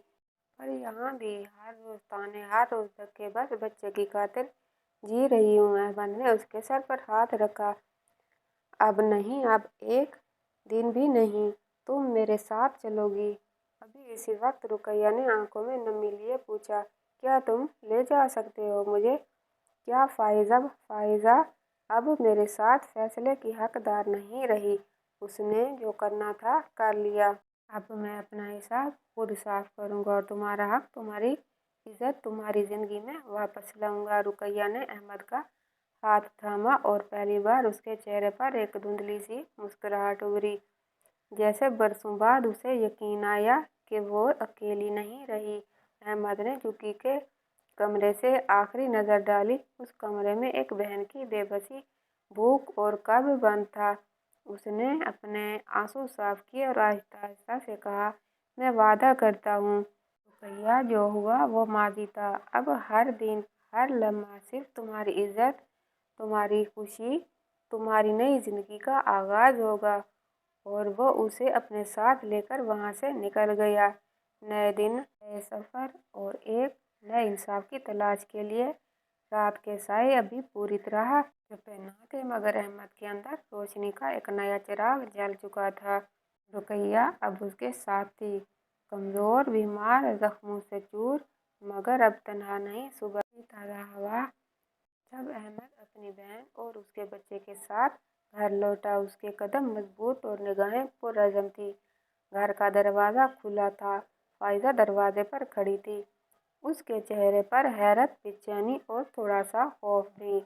पर यहाँ भी हर रोज ताने, हर रोज धक्के, बस बच्चे की खातिर जी रही हूँ। अहमद ने उसके सर पर हाथ रखा। अब नहीं, अब एक दिन भी नहीं, तुम मेरे साथ चलोगी अभी इसी वक्त? रुकैया ने आंखों में नमी लिए पूछा। क्या तुम ले जा सकते हो मुझे? क्या फाइजा अब मेरे साथ फैसले की हकदार नहीं रही? उसने जो करना था कर लिया। अब मैं अपना हिसाब खुद साफ करूंगा और तुम्हारा हक, तुम्हारी इज्जत, तुम्हारी जिंदगी में वापस लाऊंगा। रुकैया ने अहमद का हाथ थामा और पहली बार उसके चेहरे पर एक धुंधली सी मुस्कुराहट उभरी। जैसे बरसों बाद उसे यकीन आया कि वो अकेली नहीं रही। अहमद ने झुग्गी के कमरे से आखिरी नजर डाली। उस कमरे में एक बहन की बेबसी, भूख और कब्र बंद था। उसने अपने आंसू साफ किए और आहिस्ता आहिस्ता से कहा, मैं वादा करता हूँ रुकैया, जो हुआ वो माजी था। अब हर दिन, हर लम्हा सिर्फ तुम्हारी इज्जत, तुम्हारी खुशी, तुम्हारी नई जिंदगी का आगाज होगा। और वो उसे अपने साथ लेकर वहां से निकल गया, नए दिन, नए सफर और एक नए इंसाफ की तलाश के लिए। रात के साए अभी पूरी तरह छुपे न थे, मगर अहमद के अंदर रोशनी का एक नया चिराग जल चुका था। रुकैया अब उसके साथ थी, कमजोर, बीमार, जख्मों से चूर, मगर अब तन्हा नहीं। सुबह की ताज़ा हवा, जब अहमद अपनी बहन और उसके बच्चे के साथ घर लौटा, उसके कदम मजबूत और निगाहें पुरअज़म थी। घर का दरवाज़ा खुला था। फाइजा दरवाजे पर खड़ी थी। उसके चेहरे पर हैरत, बेचैनी और थोड़ा सा खौफ थी।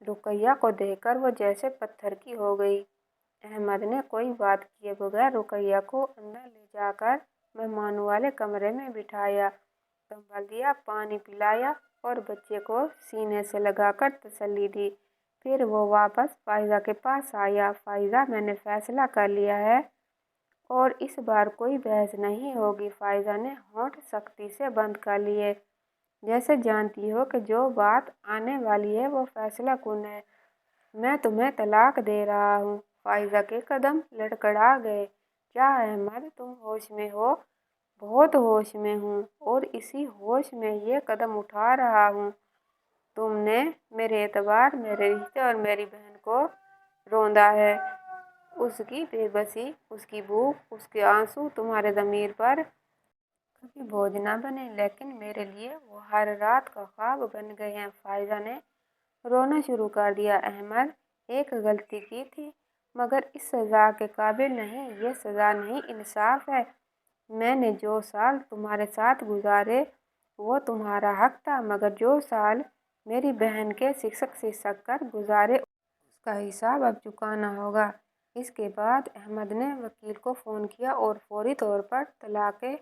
रुकैया को देखकर वो जैसे पत्थर की हो गई। अहमद ने कोई बात किए बगैर रुकैया को अंदर ले जाकर मेहमानों वाले कमरे में बिठाया, कंबल दिया, पानी पिलाया और बच्चे को सीने से लगाकर तसल्ली दी। फिर वो वापस फाइज़ा के पास आया। फाइज़ा, मैंने फैसला कर लिया है और इस बार कोई बहस नहीं होगी। फाइज़ा ने होंठ सख्ती से बंद कर लिए, जैसे जानती हो कि जो बात आने वाली है वो फैसला कुन है। मैं तुम्हें तलाक दे रहा हूँ। फाइज़ा के कदम लड़खड़ा गए। क्या अहमद, तुम होश में हो? बहुत होश में हूँ और इसी होश में ये कदम उठा रहा हूँ। तुमने मेरे एतबार, मेरे रिश्ते और मेरी बहन को रौंदा है। उसकी बेबसी, उसकी भूख, उसके आंसू तुम्हारे ज़मीर पर कभी बोझ ना बने, लेकिन मेरे लिए वो हर रात का ख्वाब बन गए हैं। फाइज़ा ने रोना शुरू कर दिया। अहमद, एक गलती की थी, मगर इस सज़ा के काबिल नहीं। ये सज़ा नहीं, इंसाफ है। मैंने जो साल तुम्हारे साथ गुजारे वो तुम्हारा हक था, मगर जो साल मेरी बहन के शिक्षक कर गुजारे उसका हिसाब अब चुकाना होगा। इसके बाद अहमद ने वकील को फ़ोन किया और फौरी तौर पर तलाक के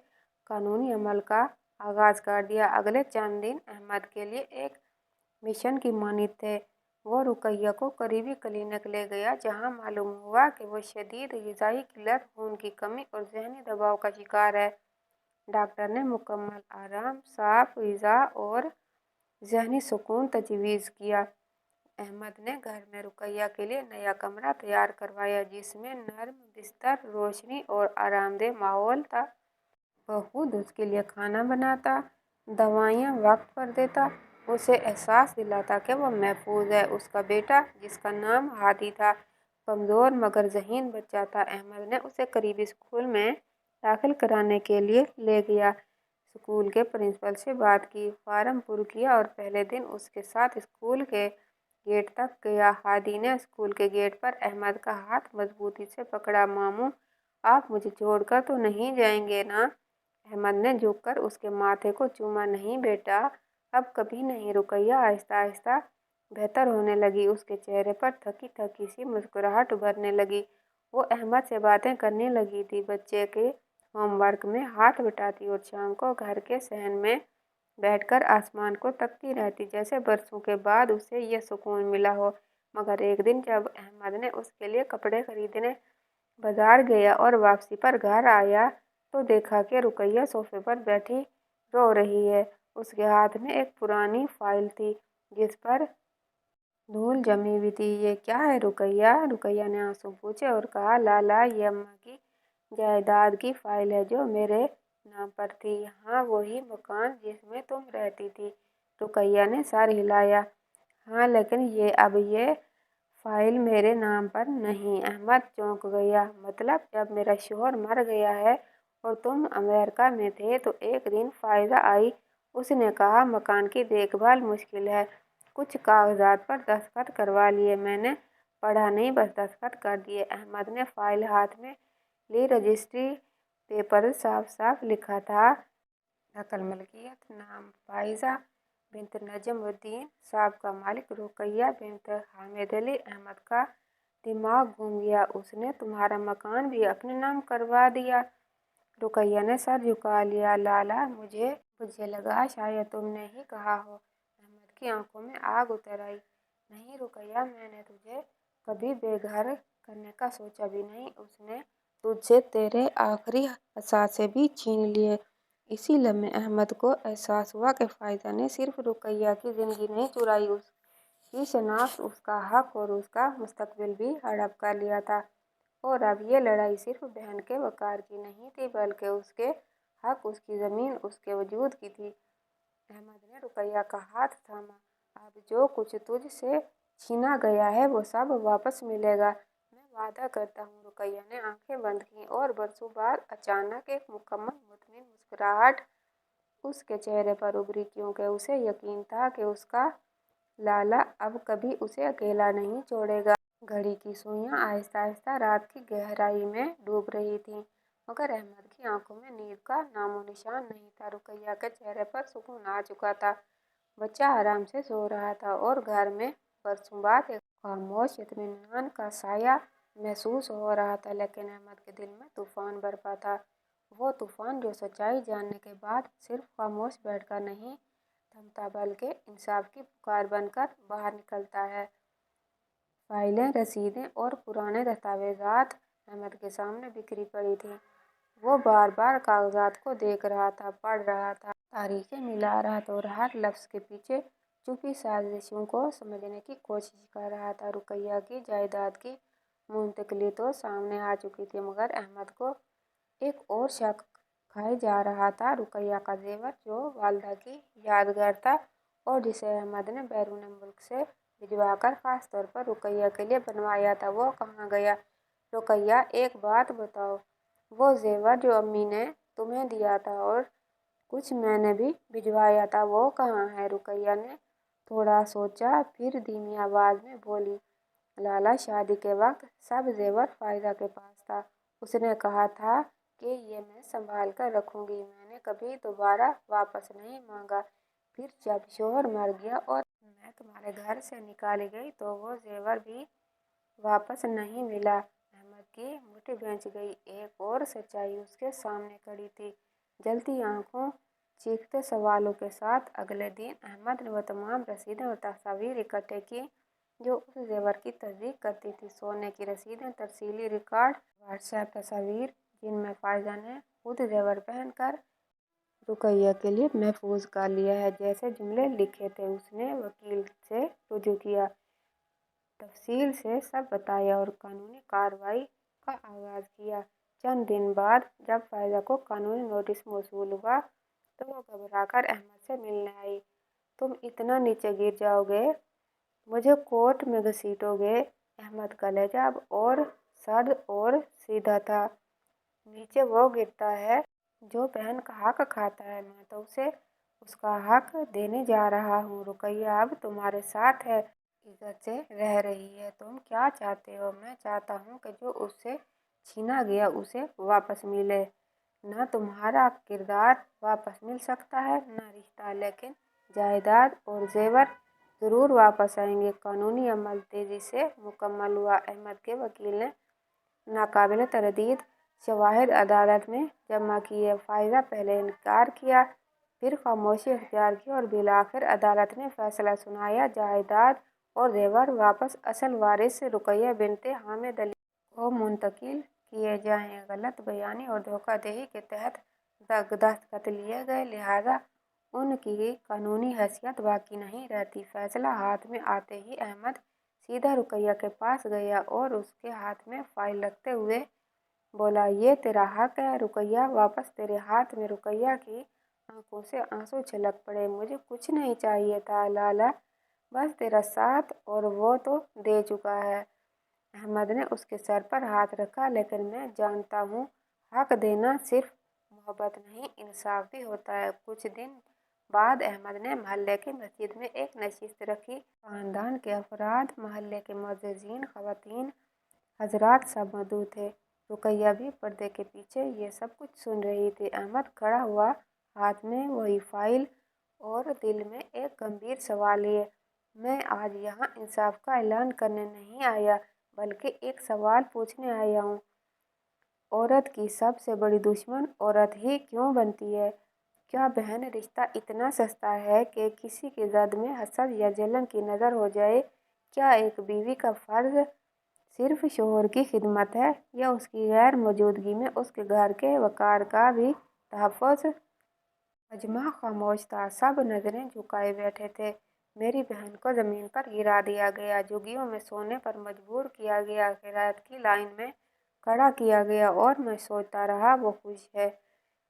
कानूनी अमल का आगाज़ कर दिया। अगले चंद दिन अहमद के लिए एक मिशन की मानित थे। वो रुकैया को करीबी क्लिनिक ले गया, जहां मालूम हुआ कि वो शदीद ग़िज़ाई किल्लत, खून की कमी और ज़हनी दबाव का शिकार है। डॉक्टर ने मुकम्मल आराम, साफ ग़िज़ा और ज़हनी सुकून तजवीज़ किया। अहमद ने घर में रुकैया के लिए नया कमरा तैयार करवाया, जिसमें नर्म बिस्तर, रोशनी और आरामदेह माहौल था। वह खुद उसके लिए खाना बनाता, दवाइयाँ वक्त पर देता, उसे एहसास दिलाता कि वह महफूज है। उसका बेटा, जिसका नाम हादी था, कमज़ोर मगर ज़हीन बच्चा था। अहमद ने उसे करीबी स्कूल में दाखिल कराने के लिए ले गया। स्कूल के प्रिंसिपल से बात की, फार्म पुर किया और पहले दिन उसके साथ स्कूल के गेट तक गया। हादी ने स्कूल के गेट पर अहमद का हाथ मजबूती से पकड़ा। मामू, आप मुझे छोड़कर तो नहीं जाएंगे ना? अहमद ने झुककर उसके माथे को चूमा। नहीं बेटा, अब कभी नहीं। रुकैया आहिस्ता आहिस्ता बेहतर होने लगी। उसके चेहरे पर थकी थकी सी मुस्कुराहट उभरने लगी। वो अहमद से बातें करने लगी थी, बच्चे के होमवर्क में हाथ बटाती और शाम को घर के सहन में बैठकर आसमान को तकती रहती, जैसे बरसों के बाद उसे यह सुकून मिला हो। मगर एक दिन जब अहमद ने उसके लिए कपड़े खरीदने बाजार गया और वापसी पर घर आया, तो देखा कि रुकैया सोफे पर बैठी रो रही है। उसके हाथ में एक पुरानी फाइल थी, जिस पर धूल जमी हुई थी। ये क्या है रुकैया? रुकैया ने आंसू पूछे और कहा, लाला, ये अम्मा की जायदाद की फाइल है जो मेरे नाम पर थी। हाँ, वही मकान जिसमें तुम रहती थी। रुकैया ने सर हिलाया। हाँ, लेकिन ये फाइल मेरे नाम पर नहीं। अहमद चौंक गया। मतलब, जब मेरा शौहर मर गया है और तुम अमेरिका में थे, तो एक दिन फाइज़ा आई। उसने कहा, मकान की देखभाल मुश्किल है, कुछ कागजात पर दस्तखत करवा लिए। मैंने पढ़ा नहीं, बस दस्तखत कर दिए। अहमद ने फाइल हाथ में ली। रजिस्ट्री पेपर साफ साफ लिखा था, नकल मलकियत, नाम फाइज़ा बिन्त नजमुद्दीन, साबका मालिक रुकैया बिन्त हामिद अली। अहमद का दिमाग घूम गया। उसने तुम्हारा मकान भी अपने नाम करवा दिया? रुकैया ने सर झुका लिया। लाला, मुझे लगा शायद तुमने ही कहा हो। अहमद की आंखों में आग उतर आई। नहीं रुकैया, मैंने तुझे कभी बेघर करने का सोचा भी नहीं। उसने तुझसे तेरे आखिरी असासे भी छीन लिए। इसी लम्हे अहमद को एहसास हुआ कि फाइज़ा ने सिर्फ रुकैया की ज़िंदगी नहीं चुराई, उसकी शनाख्त, उसका हक और उसका मुस्तकबिल भी हड़प कर लिया था। और अब ये लड़ाई सिर्फ बहन के वक़ार की नहीं थी, बल्कि उसके हक, उसकी ज़मीन, उसके वजूद की थी। अहमद ने रुकैया का हाथ थामा। अब जो कुछ तुझसे छीना गया है वो सब वापस मिलेगा, मैं वादा करता हूँ। रुकैया ने आंखें बंद की और बरसों बाद अचानक एक मुकम्मल मुतमिन मुस्कुराहट उसके चेहरे पर उभरी, क्योंकि उसे यकीन था कि उसका लाला अब कभी उसे अकेला नहीं छोड़ेगा। घड़ी की सुइयां आहिस्ता आहिस्ता रात की गहराई में डूब रही थीं, मगर अहमद की आंखों में नींद का नामो निशान नहीं था। रुकैया के चेहरे पर सुकून आ चुका था। बच्चा आराम से सो रहा था और घर में बरसों बाद एक खामोश इत्मीनान का साया महसूस हो रहा था। लेकिन अहमद के दिल में तूफान बरपा था। वो तूफान जो सच्चाई जानने के बाद सिर्फ खामोश बैठकर नहीं थमता, बल्कि इंसाफ की पुकार बनकर बाहर निकलता है। फाइलें, रसीदें और पुराने दस्तावेजात अहमद के सामने बिखरी पड़ी थीं। वो बार बार कागजात को देख रहा था, पढ़ रहा था, तारीखें मिला रहा था और हर लफ्ज के पीछे छुपी साजिशों को समझने की कोशिश कर रहा था। रुकैया की जायदाद की मुंतकली तो सामने आ चुकी थी, मगर अहमद को एक और शक खाए जा रहा था। रुकैया का जेवर, जो वालदा की यादगार था और जिसे अहमद ने बैरून मुल्क से भिजवाकर खास तौर पर रुकैया के लिए बनवाया था, वो कहाँ गया? रुकैया, एक बात बताओ, वो जेवर जो अम्मी ने तुम्हें दिया था और कुछ मैंने भी भिजवाया था, वो कहाँ है? रुकैया ने थोड़ा सोचा, फिर धीमी आवाज में बोली, लाला, शादी के वक्त सब जेवर फायदा के पास था। उसने कहा था कि ये मैं संभाल कर रखूंगी, मैंने कभी दोबारा वापस नहीं मांगा। फिर जब शोहर मर गया और मैं तुम्हारे घर से निकाली गई तो वो जेवर भी वापस नहीं मिला। अहमद की मुट्ठी भींच गई। एक और सच्चाई उसके सामने खड़ी थी। जलती आंखों, चीखते सवालों के साथ अगले दिन अहमद ने वो तमाम रसीदें और तस्वीर इकट्ठे की जो उस जेवर की तस्दीक करती थी। सोने की रसीदें, तरसीली रिकॉर्ड, व्हाट्सएप तस्वीर जिनमें फायदा ने खुद जेवर पहनकर रुकैया के लिए महफूज कर लिया है जैसे जुमले लिखे थे। उसने वकील से रुजू किया, तफसील से सब बताया और कानूनी कार्रवाई का आगाज किया। चंद दिन बाद जब फायदा को कानूनी नोटिस मौसूल हुआ तो वो घबराकर अहमद से मिलने आई। तुम इतना नीचे गिर जाओगे, मुझे कोर्ट में घसीटोगे? अहमद का लहजा अब और सर्द और सीधा था। नीचे वो गिरता है जो बहन का हक खाता है, मैं तो उसे उसका हक देने जा रहा हूँ। रुकैया अब तुम्हारे साथ है, इज्जत से रह रही है। तुम क्या चाहते हो? मैं चाहता हूँ कि जो उससे छीना गया उसे वापस मिले। न तुम्हारा किरदार वापस मिल सकता है, न रिश्ता, लेकिन जायदाद और जेवर जरूर वापस आएंगे। कानूनी अमल तेजी से मुकम्मल हुआ। अहमद के वकील ने नाकाबिल तरदीद शवाहिद अदालत में जमा किए। फायदा पहले इनकार किया, फिर खामोशी अख्तियार की और बिलाखिर अदालत ने फैसला सुनाया। जायदाद और जेवर वापस असल वारिस रुकैया बिनते हामिद अली को मुंतकिल किए जाएं। गलत बयानी और धोखाधड़ी के तहत दस्तखत लिए गए, लिहाजा उनकी कानूनी हैसियत बाकी नहीं रहती। फैसला हाथ में आते ही अहमद सीधा रुकैया के पास गया और उसके हाथ में फाइल रखते हुए बोला, ये तेरा हक है रुकैया, वापस तेरे हाथ में। रुकैया की आंखों से आंसू छलक पड़े। मुझे कुछ नहीं चाहिए था लाला, बस तेरा साथ, और वो तो दे चुका है। अहमद ने उसके सर पर हाथ रखा, लेकिन मैं जानता हूँ हक देना सिर्फ मोहब्बत नहीं, इंसाफ भी होता है। कुछ दिन बाद अहमद ने मोहल्ले की मस्जिद में एक नशिस्त रखी। खानदान के अफराद, मोहल्ले के मुअज्जिजीन, ख़वातीन, हजरात सब मौजूद थे। रुकैया भी पर्दे के पीछे ये सब कुछ सुन रही थी। अहमद खड़ा हुआ, हाथ में वही फाइल और दिल में एक गंभीर सवाल लिए। मैं आज यहाँ इंसाफ का ऐलान करने नहीं आया, बल्कि एक सवाल पूछने आया हूँ। औरत की सबसे बड़ी दुश्मन औरत ही क्यों बनती है? क्या बहन रिश्ता इतना सस्ता है कि किसी की जद में हसद या जलन की नज़र हो जाए? क्या एक बीवी का फर्ज सिर्फ शोहर की खिदमत है, या उसकी गैर मौजूदगी में उसके घर के वकार का भी तहफ़्फ़ुज़? मजमा खामोश था, सब नजरें झुकाए बैठे थे। मेरी बहन को जमीन पर गिरा दिया गया, झुग्गियों में सोने पर मजबूर किया गया, किरायत की लाइन में खड़ा किया गया, और मैं सोचता रहा वो खुश है,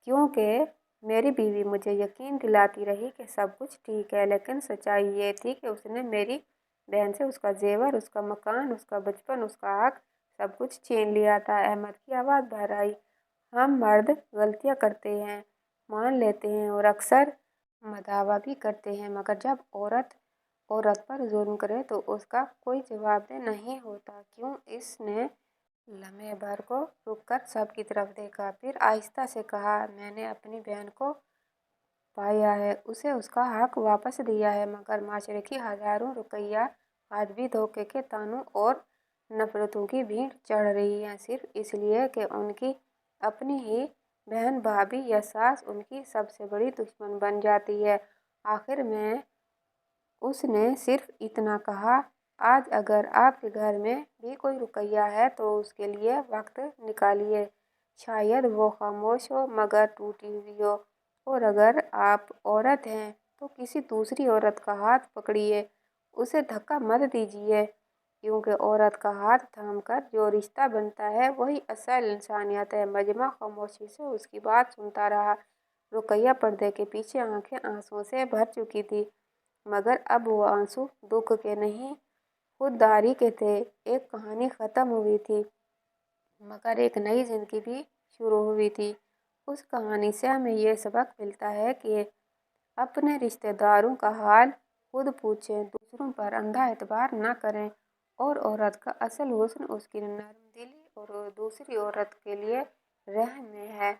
क्योंकि मेरी बीवी मुझे यकीन दिलाती रही कि सब कुछ ठीक है। लेकिन सच्चाई ये थी कि उसने मेरी बहन से उसका जेवर, उसका मकान, उसका बचपन, उसका हक, सब कुछ छीन लिया था। अहमद की आवाज़ बाहर आई, हम मर्द गलतियाँ करते हैं, मान लेते हैं और अक्सर दावा भी करते हैं, मगर जब औरत औरत पर जुल्म करे तो उसका कोई जवाबदेह नहीं होता। क्यों? इसने लम्हे भर को रुककर सबकी तरफ देखा, फिर आहिस्ता से कहा, मैंने अपनी बहन को पाया है, उसे उसका हक वापस दिया है, मगर माशरे की हजारों रुकैया आज भी धोखे के तानों और नफरतों की भीड़ चढ़ रही हैं, सिर्फ इसलिए कि उनकी अपनी ही बहन, भाभी या सास उनकी सबसे बड़ी दुश्मन बन जाती है। आखिर में उसने सिर्फ इतना कहा, آج اگر آپ کے گھر میں بھی کوئی رقیہ ہے تو اس کے لیے وقت نکالیے۔ شاید وہ خاموش ہو مگر ٹوٹی ہوئی ہو، اور اگر آپ عورت ہیں تو کسی دوسری عورت کا ہاتھ پکڑیے، اسے دھکا مت دیجیے، کیونکہ عورت کا ہاتھ تھام کر جو رشتہ بنتا ہے وہی اصل انسانیت ہے۔ مجمع خاموشی سے اس کی بات سنتا رہا۔ رقیہ پردے کے پیچھے آنکھیں آنسوؤں سے بھر چکی تھی، مگر اب وہ آنسو دکھ کے نہیں، خودداری کے تھے۔ ایک کہانی ختم ہوئی تھی مگر ایک نئی زندگی بھی شروع ہوئی تھی۔ اس کہانی سے ہمیں یہ سبق ملتا ہے کہ اپنے رشتہ داروں کا حال خود پوچھیں، دوسروں پر اندھا اعتبار نہ کریں، اور عورت کا اصل حسن اس کی نرم دلی اور دوسری عورت کے لیے رحم میں ہے۔